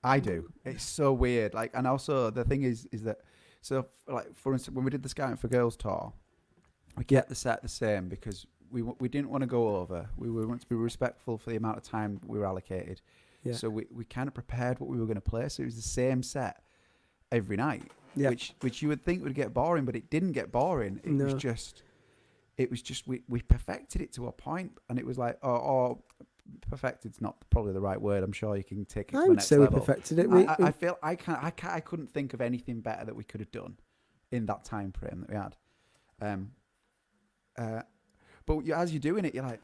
I do. It's so weird. Like, and also the thing is that so like for instance, when we did the Scouting for Girls tour, we kept the set the same because we didn't want to go over. We wanted to be respectful for the amount of time we were allocated. Yeah. So we kind of prepared what we were going to play. So it was the same set every night, Yeah. which you would think would get boring, but it didn't get boring. It No. was just we perfected it to a point, and it was like perfected's not probably the right word. I'm sure you can take it to I the would next say level. we perfected it. I feel I couldn't think of anything better that we could have done in that time frame that we had. But as you're doing it, you're like,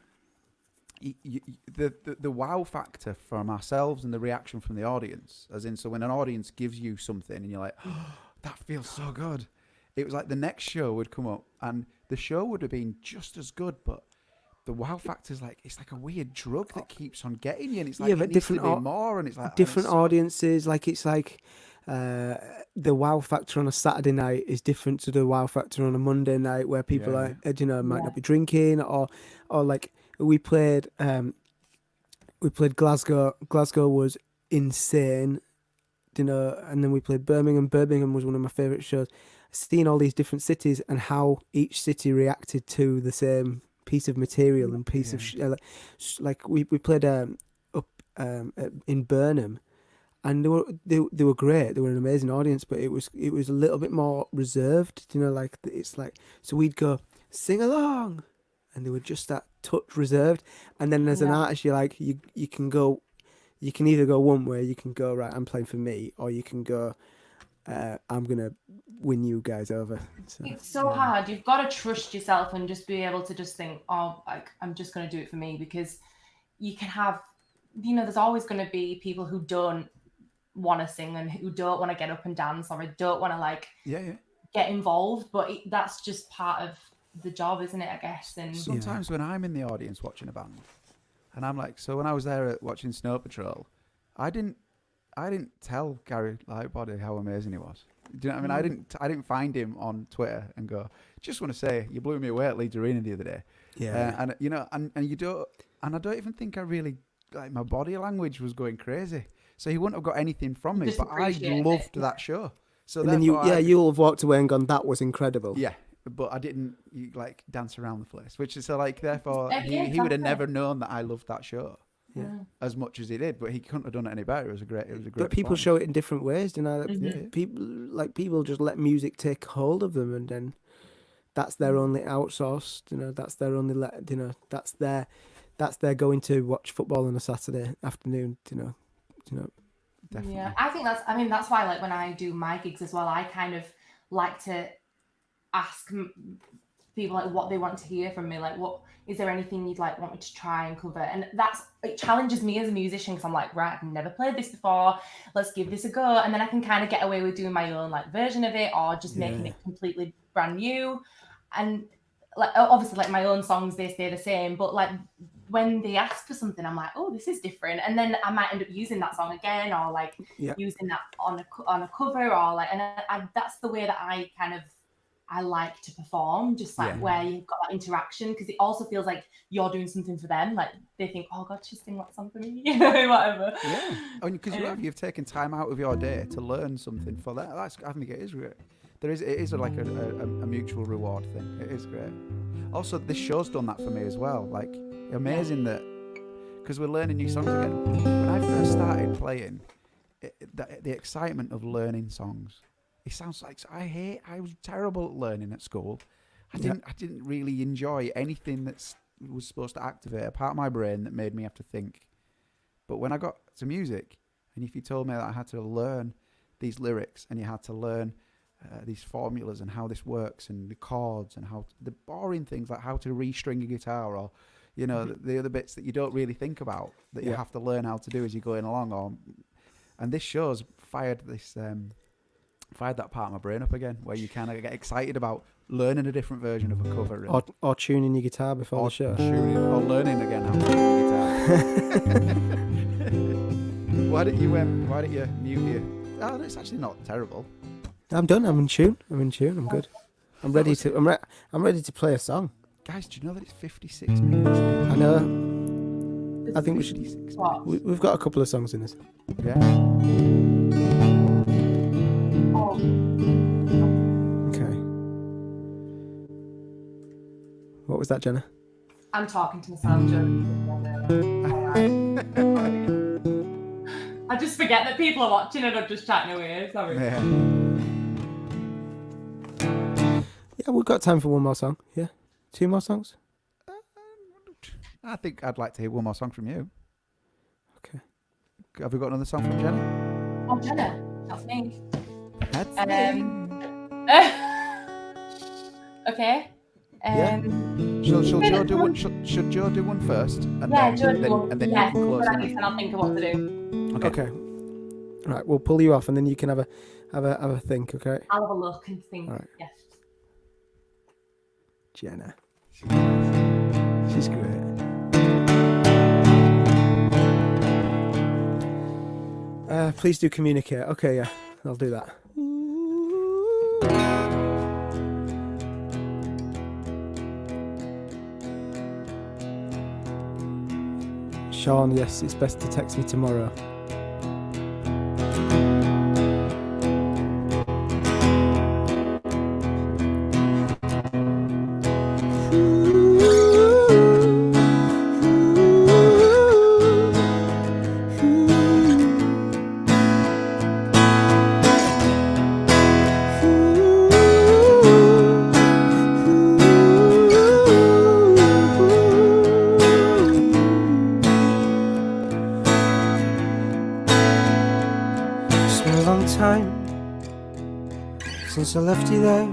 the wow factor from ourselves and the reaction from the audience, as in, so when an audience gives you something and you're like, oh, that feels so good. It was like the next show would come up and the show would have been just as good, but the wow factor is like, it's like a weird drug that keeps on getting you, and it's like, but it needs to be more, and it's like different audiences. Like it's like the wow factor on a Saturday night is different to the wow factor on a Monday night, where people might not be drinking, or like we played Glasgow. Glasgow was insane, and then we played Birmingham. Birmingham was one of my favourite shows. Seeing all these different cities and how each city reacted to the same piece of material and piece of like we played up in Burnham, and they were great. They were an amazing audience, but it was a little bit more reserved. Like it's like, so we'd go sing along, and they were just that touch reserved. And then as an artist, you're like, you can either go one way. You can go, right, I'm playing for me, or you can go, I'm gonna win you guys over. So, it's so hard. You've got to trust yourself and just be able to just think, oh, like, I'm just going to do it for me, because you can have, there's always going to be people who don't want to sing and who don't want to get up and dance, or don't want to get involved, but that's just part of the job, isn't it, I guess? And sometimes when I'm in the audience watching a band, and I'm like, so when I was there watching Snow Patrol, I didn't tell Gary Lightbody how amazing he was. Do you know what I mean? I didn't find him on Twitter and go, just want to say you blew me away at Leeds Arena the other day. And you don't, and I don't even think I really, like, my body language was going crazy. So he wouldn't have got anything from me, just but I loved that show. So and then you'll have walked away and gone, that was incredible. Yeah. But I didn't dance around the place, which is so like, therefore he would have never known that I loved that show. Yeah, as much as he did, but he couldn't have done it any better. It was a great. But people show it in different ways, People just let music take hold of them, and then that's their only outsourced. That's their only that's their going to watch football on a Saturday afternoon. Definitely. Yeah, I think that's why, like, when I do my gigs as well, I kind of like to ask people like what they want to hear from me, like, what is there anything you'd want me to try and cover? And it challenges me as a musician, because I'm like, right, I've never played this before, let's give this a go. And then I can kind of get away with doing my own version of it, or just making it completely brand new. And obviously my own songs, they stay the same, but when they ask for something, I'm like, oh, this is different, and then I might end up using that song again, or using that on a cover, or and that's the way that I like to perform, just where you've got that interaction, because it also feels like you're doing something for them. Like, they think, oh God, she's singing that song for me, whatever. Yeah, because you've taken time out of your day to learn something for that. I think it is great. It is like a mutual reward thing. It is great. Also, this show's done that for me as well. Like, amazing that, because we're learning new songs again. When I first started playing, the excitement of learning songs. It sounds like I was terrible at learning at school. I didn't really enjoy anything that was supposed to activate a part of my brain that made me have to think. But when I got to music, and if you told me that I had to learn these lyrics, and you had to learn these formulas and how this works, and the chords, and the boring things like how to restring a guitar, or the other bits that you don't really think about that you have to learn how to do as you're going along, and this show's fired that part of my brain up again, where you kind of get excited about learning a different version of a cover, or tuning your guitar before the show, or learning again how to tune your guitar. Why didn't you mute your? Oh, it's actually not terrible. I'm done. I'm in tune. I'm good. I'm ready to play a song. Guys, do you know that it's 56 minutes? I know. I think we should. We've got a couple of songs in this. Yeah. Okay. What was that, Jenna? I'm talking to myself, Joe. I just forget that people are watching and I'm just chatting away. Sorry. Yeah, we've got time for one more song. Yeah. 2 more songs? I think I'd like to hear one more song from you. Okay. Have we got another song from Jenna? Oh, Jenna. That's me. That's Okay. Shall Joe do one? Should Joe do one first, and Yeah, then Joe, do one. and then Yeah, you can close but it at least then I'll think of what to do. Okay. Right, we'll pull you off, and then you can have a think. Okay. I'll have a look and think. All right. Yes. Jenna. She's great. Please do communicate. Okay, yeah, I'll do that. Sean, yes, it's best to text me tomorrow. Since I left you there,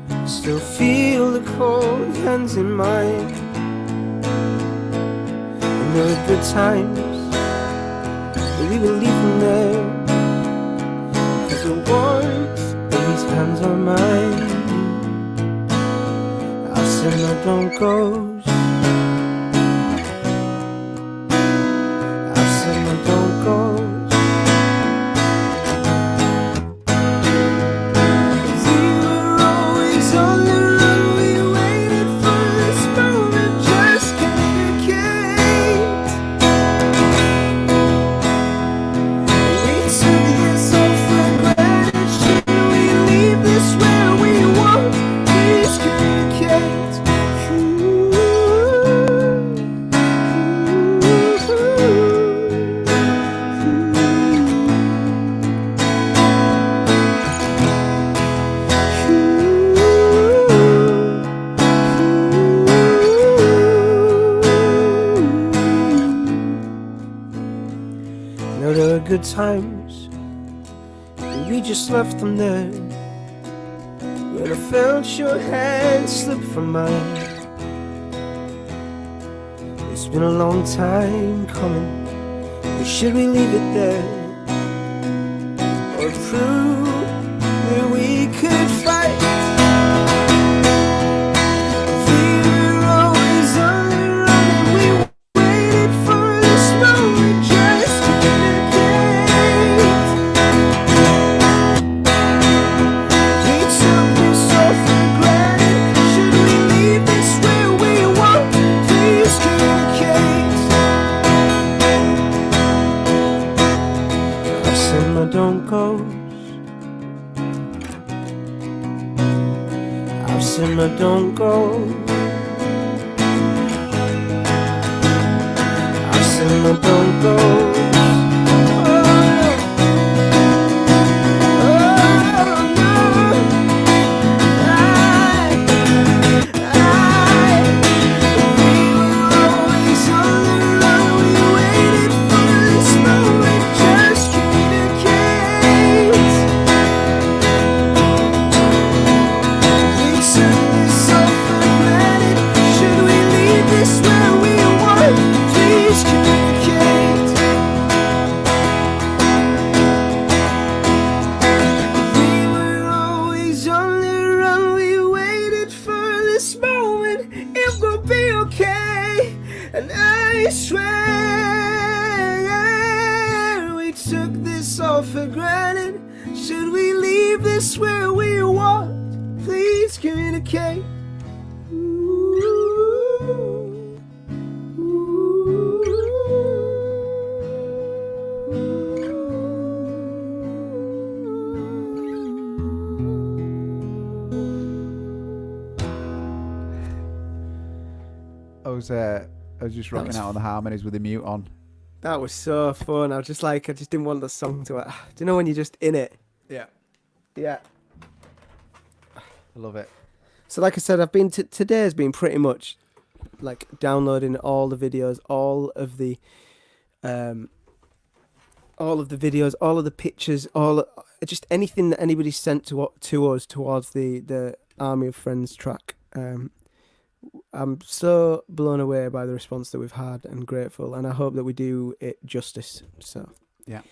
I still feel the cold hands in mine. And there were good times, but we will leave them there, cause the warmth of these hands are mine. I've said no don't goes, I've said no don't goes. Good times, and we just left them there. When I felt your hand slip from mine, it's been a long time coming. But should we leave it there, or prove that we could fight? We were always on the run, and we waited for this moment just to don't goes. I've seen my don't go. I've seen my don't go. And I swear we took this all for granted. Should we leave this where we want? Please communicate. I was just rocking out on the harmonies with the mute on. That was so fun. I just didn't want the song to. Do you know when you're just in it? Yeah. Yeah. I love it. So like I said, I've been today's been pretty much like downloading all the videos, all of the videos, all of the pictures, just anything that anybody sent to us towards the Army of Friends track. I'm so blown away by the response that we've had and grateful, and I hope that we do it justice. So, Yeah.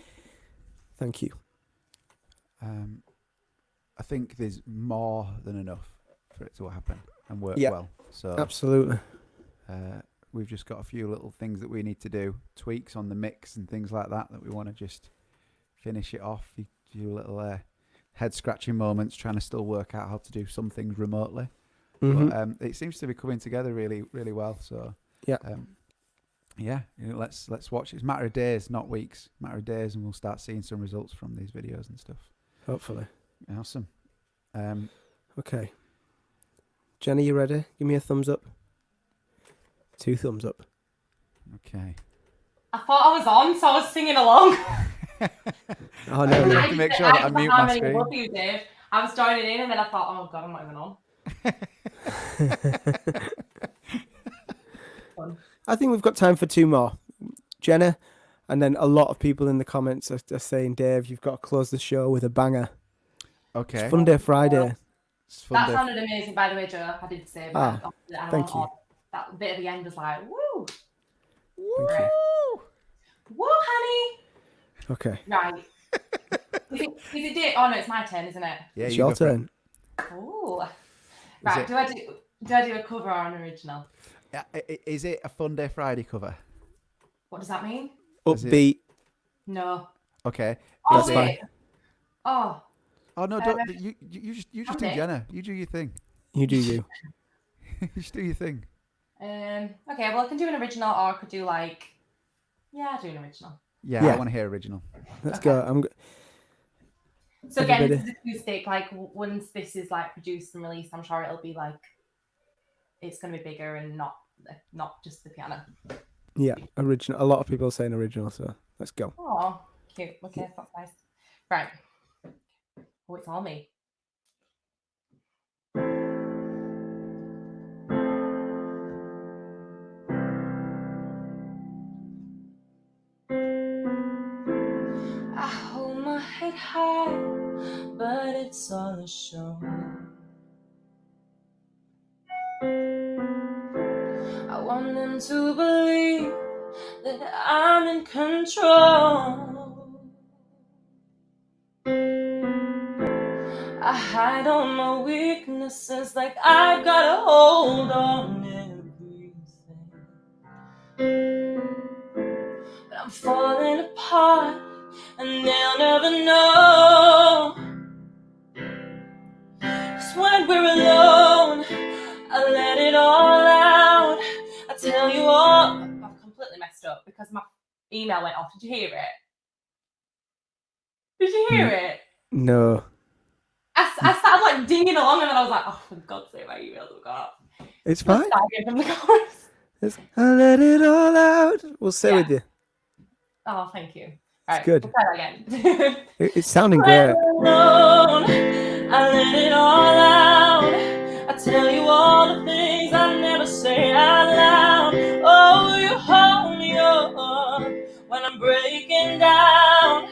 thank you. I think there's more than enough for it to happen and work Yeah. well. So Absolutely. we've just got a few little things that we need to do, tweaks on the mix and things like that we want to just finish it off. A few little head scratching moments, trying to still work out how to do some things remotely. Mhm. But it seems to be coming together really, really well. So Yeah. yeah, let's watch. It's a matter of days, not weeks. Matter of days, and we'll start seeing some results from these videos and stuff. Hopefully. Awesome. Okay. Jenny, you ready? Give me a thumbs up. 2 thumbs up. Okay. I thought I was on, so I was singing along. Oh I no, have no. to make sure that I mute my screen. Love you, Dave. I was joining in, and then I thought, oh god, I'm not even on. I think we've got time for 2 more. Jenna, and then a lot of people in the comments are saying, Dave, you've got to close the show with a banger. Okay. It's Fun Day Friday. It's fun That day. sounded amazing, by the way, Joe. I did say Ah, that. thank you. That bit at the end was like, woo! Thank you. Woo, honey! Okay. Right. Is it Dave? Oh no, it's my turn, isn't it? Yeah, It's you your go for it. turn. Oh. Right. it- Do I do a cover or an original? Is it a Fun Day Friday cover? What does that mean? Is it- Upbeat. No. Okay. Oh, That's fine. wait. Oh. Oh no! Don't, you just do Okay. Jenna. You do your thing. You do you. You just do your thing. Okay. Well, I can do an original, or I could do like. Yeah, I'll do an original. Yeah, Yeah. I want to hear original. Let's Okay. go. So again, Everybody. this is acoustic. Like once this is like produced and released, I'm sure it'll be like. It's going to be bigger and not just the piano. Yeah, original. A lot of people are saying original, so let's go. Oh, cute. Okay, that's nice. Right. Oh, it's all me. I hold my head high, but it's all a show. I want them to believe that I'm in control. I hide all my weaknesses like I've got a hold on everything. But I'm falling apart and they'll never know. 'Cause when we're alone, I let it all out. I tell you all. I've completely messed up because my email went off. Did you hear it? Did you hear it? No. I started like dinging along and then I was like, oh, for God's sake, my emails have got. It's fine. Let's start again from the chorus. I let it all out. We'll stay Yeah. with you. Oh, thank you. All right, good. we'll try that again. It's sounding When great. we're alone, I let it all out. I tell you all the things I never say out loud. Oh, you hold me up when I'm breaking down.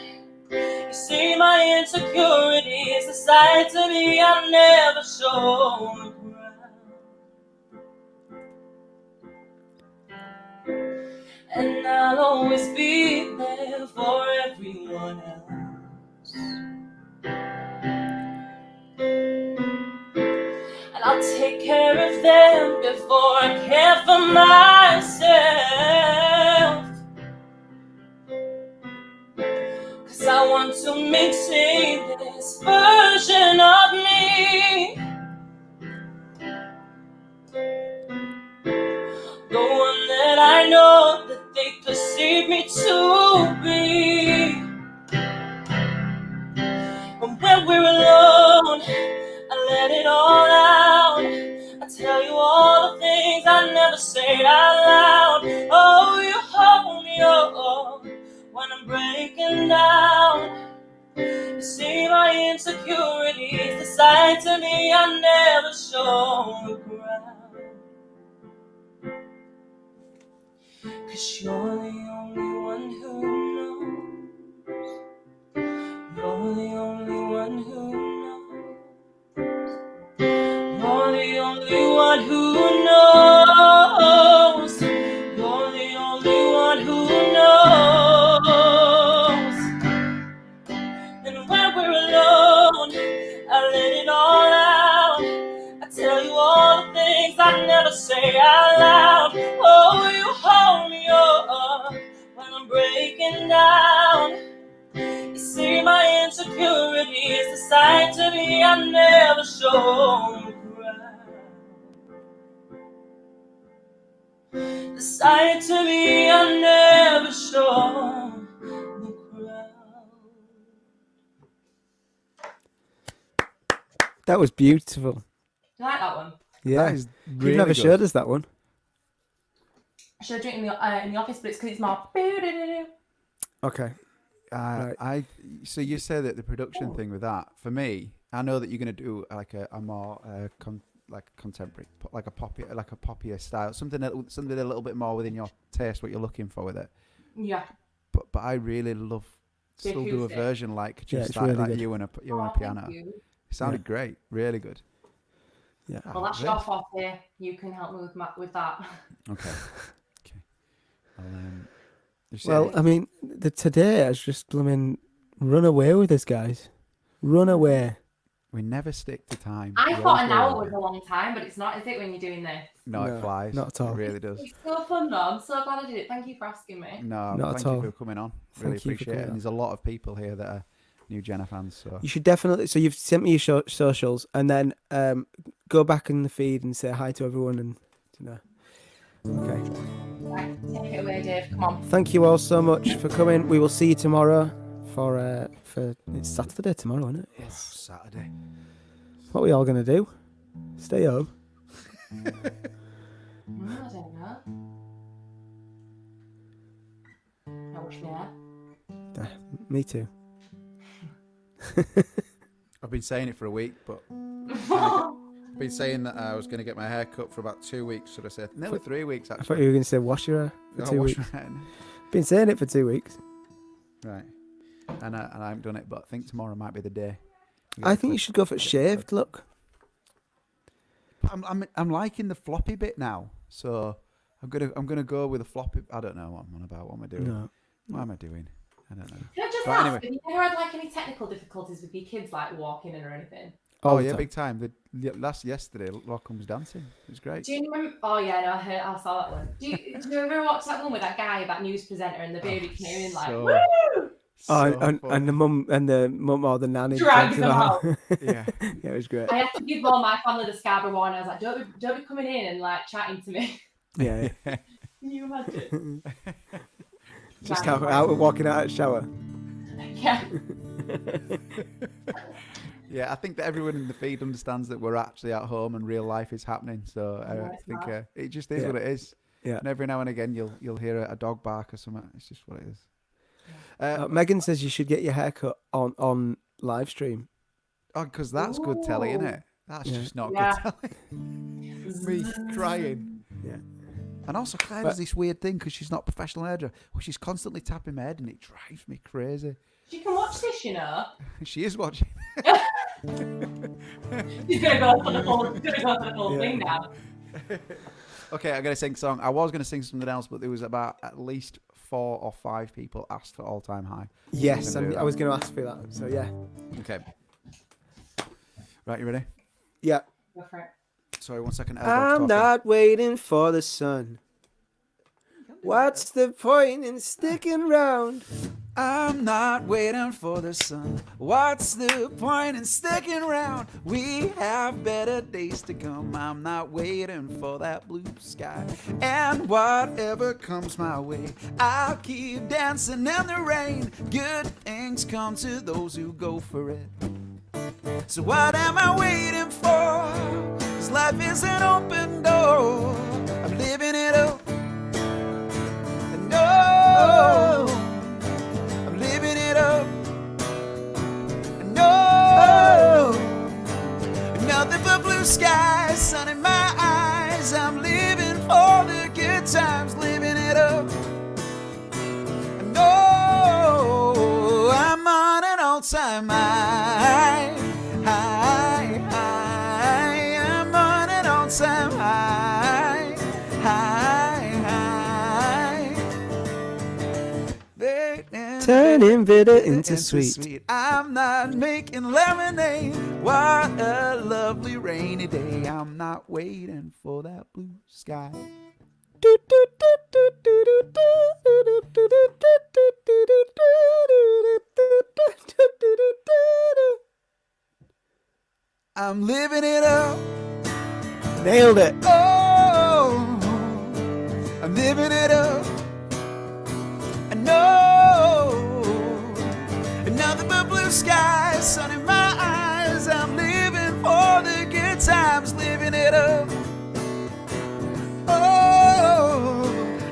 You see my insecurities, the side to me I never show the ground. And I'll always be there for everyone else. And I'll take care of them before I care for myself. 'Cause I want to maintain this version of me, the one that I know that they perceive me to be. And when we're alone, I let it all out. I tell you all the things I never say out loud. Oh, you hold me up when I'm breaking down. You see my insecurities, the side to me I never show the ground. 'Cause you're the only one who knows. You're the only one who knows. You're the only one never say out loud. Oh, you hold me up when I'm breaking down. You see my insecurity is the side to me I never show the crowd. The side to me I never show the crowd. That was beautiful. You like that one? Yeah. That is You've really never good. showed us that one. I should have done it in the office, but it's because it's more. Okay. Right. So you say that the production thing with that, for me, I know that you're going to do like a more contemporary, like a poppier style, something a little bit more within your taste, what you're looking for with it. Yeah. But I really love still do a acoustic. version like just it's like, really like good. you and a Oh, piano. thank you. It sounded great, really good. Yeah. Well, that's great. your forte. You can help me with that. Okay. I'll, you say Well, I mean, the today has just blooming run away with us, guys. Run away. we never stick to time. I We thought always an go hour over. was a long time, but it's not, is it, when you're doing this? No, No, it flies. not at all. It really does. It's so fun, though. I'm so glad I did it. Thank you for asking me. No, Not thank at you all. for coming on. Really Thank you for appreciate it. coming And on. there's a lot of people here that are new Jenna fans. So You should definitely. So you've sent me your socials, and then go back in the feed and say hi to everyone, and you know. Okay. Right, take it away, Dave. Come on. Thank you all so much for coming. We will see you tomorrow for it's Saturday tomorrow, isn't it? yes, Saturday. What are we all gonna do? Stay home. I don't know. I wish we had. Me too. I've been saying it for a week, but I've been saying that I was going to get my hair cut for about 2 weeks. Should I say nearly 3 weeks? I thought Actually, you were gonna say wash your hair for Oh, 2 wash weeks. my hair. Been saying it for 2 weeks. Right, and I haven't done it, but I think tomorrow might be the day. I think you should go for shaved look. I'm liking the floppy bit now, so I'm gonna go with a floppy. I don't know what I'm on about. What am I doing? No. What am I doing? I don't know. Can I just But ask, anyway. have you ever had like any technical difficulties with your kids, like walking in or anything? Oh All the yeah, time. big time. Yesterday, Lockham was dancing. It was great. Do you remember? Oh yeah, no, I saw that one. Do you ever watch that one with that guy, that news presenter, and the baby came in like, so- woo! Oh, So and the mum or the nanny Dragged dragged them out. yeah. Yeah, it was great. I had to give all my family the Scarborough one. I was like, don't be coming in and like chatting to me. Yeah. Can you imagine? Just Right. walking out of the shower. Yeah. Yeah, I think that everyone in the feed understands that we're actually at home and real life is happening. So Yeah, I it's think mad. it just is Yeah. what it is. Yeah. And every now and again you'll hear a dog bark or something. It's just what it is. Megan says you should get your hair cut on live stream. Oh, because that's good telly, isn't Ooh. it? That's Yeah. just not Yeah. good telly. Me crying. Yeah. And also Claire does this weird thing because she's not a professional hairdresser. Well, she's constantly tapping my head and it drives me crazy. You can watch this, you know. She is watching. She's gonna go for the whole Yeah. thing now. Okay, I'm going to sing a song. I was going to sing something else, but there was about at least 4 or 5 people asked for All Time High. Yes, I'm gonna do I that. was going to ask for that. So yeah. Okay. Right, you ready? Yeah. Go for it. Sorry, 1 second. I'm not waiting for the sun. What's the point in sticking round? I'm not waiting for the sun. What's the point in sticking around? We have better days to come. I'm not waiting for that blue sky. And whatever comes my way, I'll keep dancing in the rain. Good things come to those who go for it. So what am I waiting for? 'Cause life is an open door. I'm living it up. And no, I'm living it up. And no, nothing but blue skies, sun in my eyes. I'm living for the good times, living it up. And no, I'm on an all-time high. I'm on an all-time high. Turning bitter into sweet. I'm not making lemonade. What a lovely rainy day. I'm not waiting for that blue sky. I'm living it up. Nailed it. Oh, I'm living it up. I know nothing but blue skies, sun in my eyes. I'm living for the good times, living it up. Oh,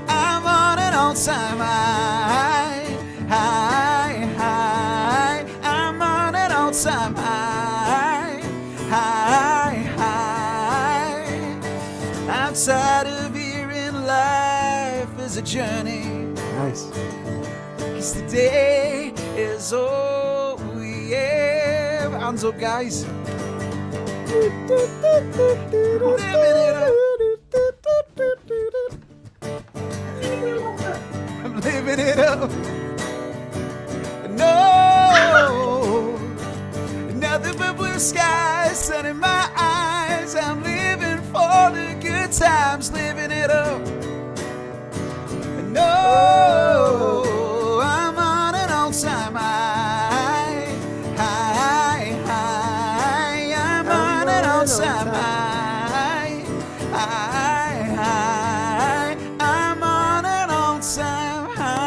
I'm on an all-time high, high, high. I'm on an all-time high, high, high. I'm tired of hearing life is a journey. Nice. 'Cause today is all we have. Hands up, guys. Living it up. I'm living it up. No, nothing but blue skies, sun in my eyes. I'm living for the good times, living it up. No, I'm on an all-time high, high, high. I'm on an all-time high, high, high. I'm on an all-time high.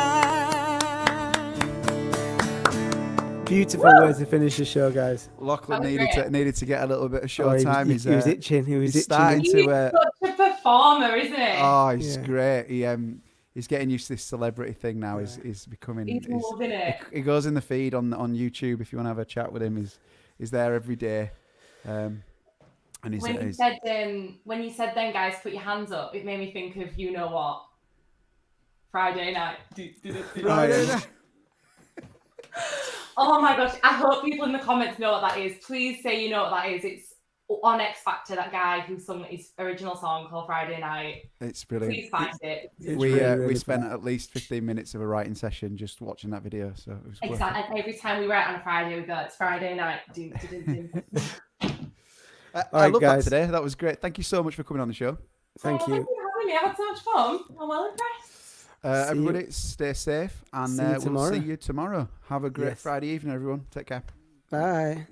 Beautiful way to finish the show, guys. Lachlan That was needed to get a little bit of show Oh, time. he was itching. He was he's itching. starting He's to. such a performer, isn't he? Oh, he's Yeah. great. He's getting used to this celebrity thing now. He's becoming. He's loving it. He goes in the feed on YouTube if you want to have a chat with him. He's there every day. And he's, When he's you said then, guys, put your hands up, it made me think of you know what? Friday night. Friday night. Oh my gosh! I hope people in the comments know what that is. Please say you know what that is. It's on X Factor. That guy who sung his original song called Friday Night. It's brilliant. Please find it. It's We really spent fun. at least 15 minutes of a writing session just watching that video. So it was worth Exactly. it. And every time we write on a Friday, we go, "It's Friday night." I right, love guys. that today. That was great. Thank you so much for coming on the show. Thank you. Thank you for having me. I had so much fun. I'm well impressed. See Everybody, stay safe, and See you we'll tomorrow. see you tomorrow. Have a great Yes. Friday evening, everyone. Take care. Bye.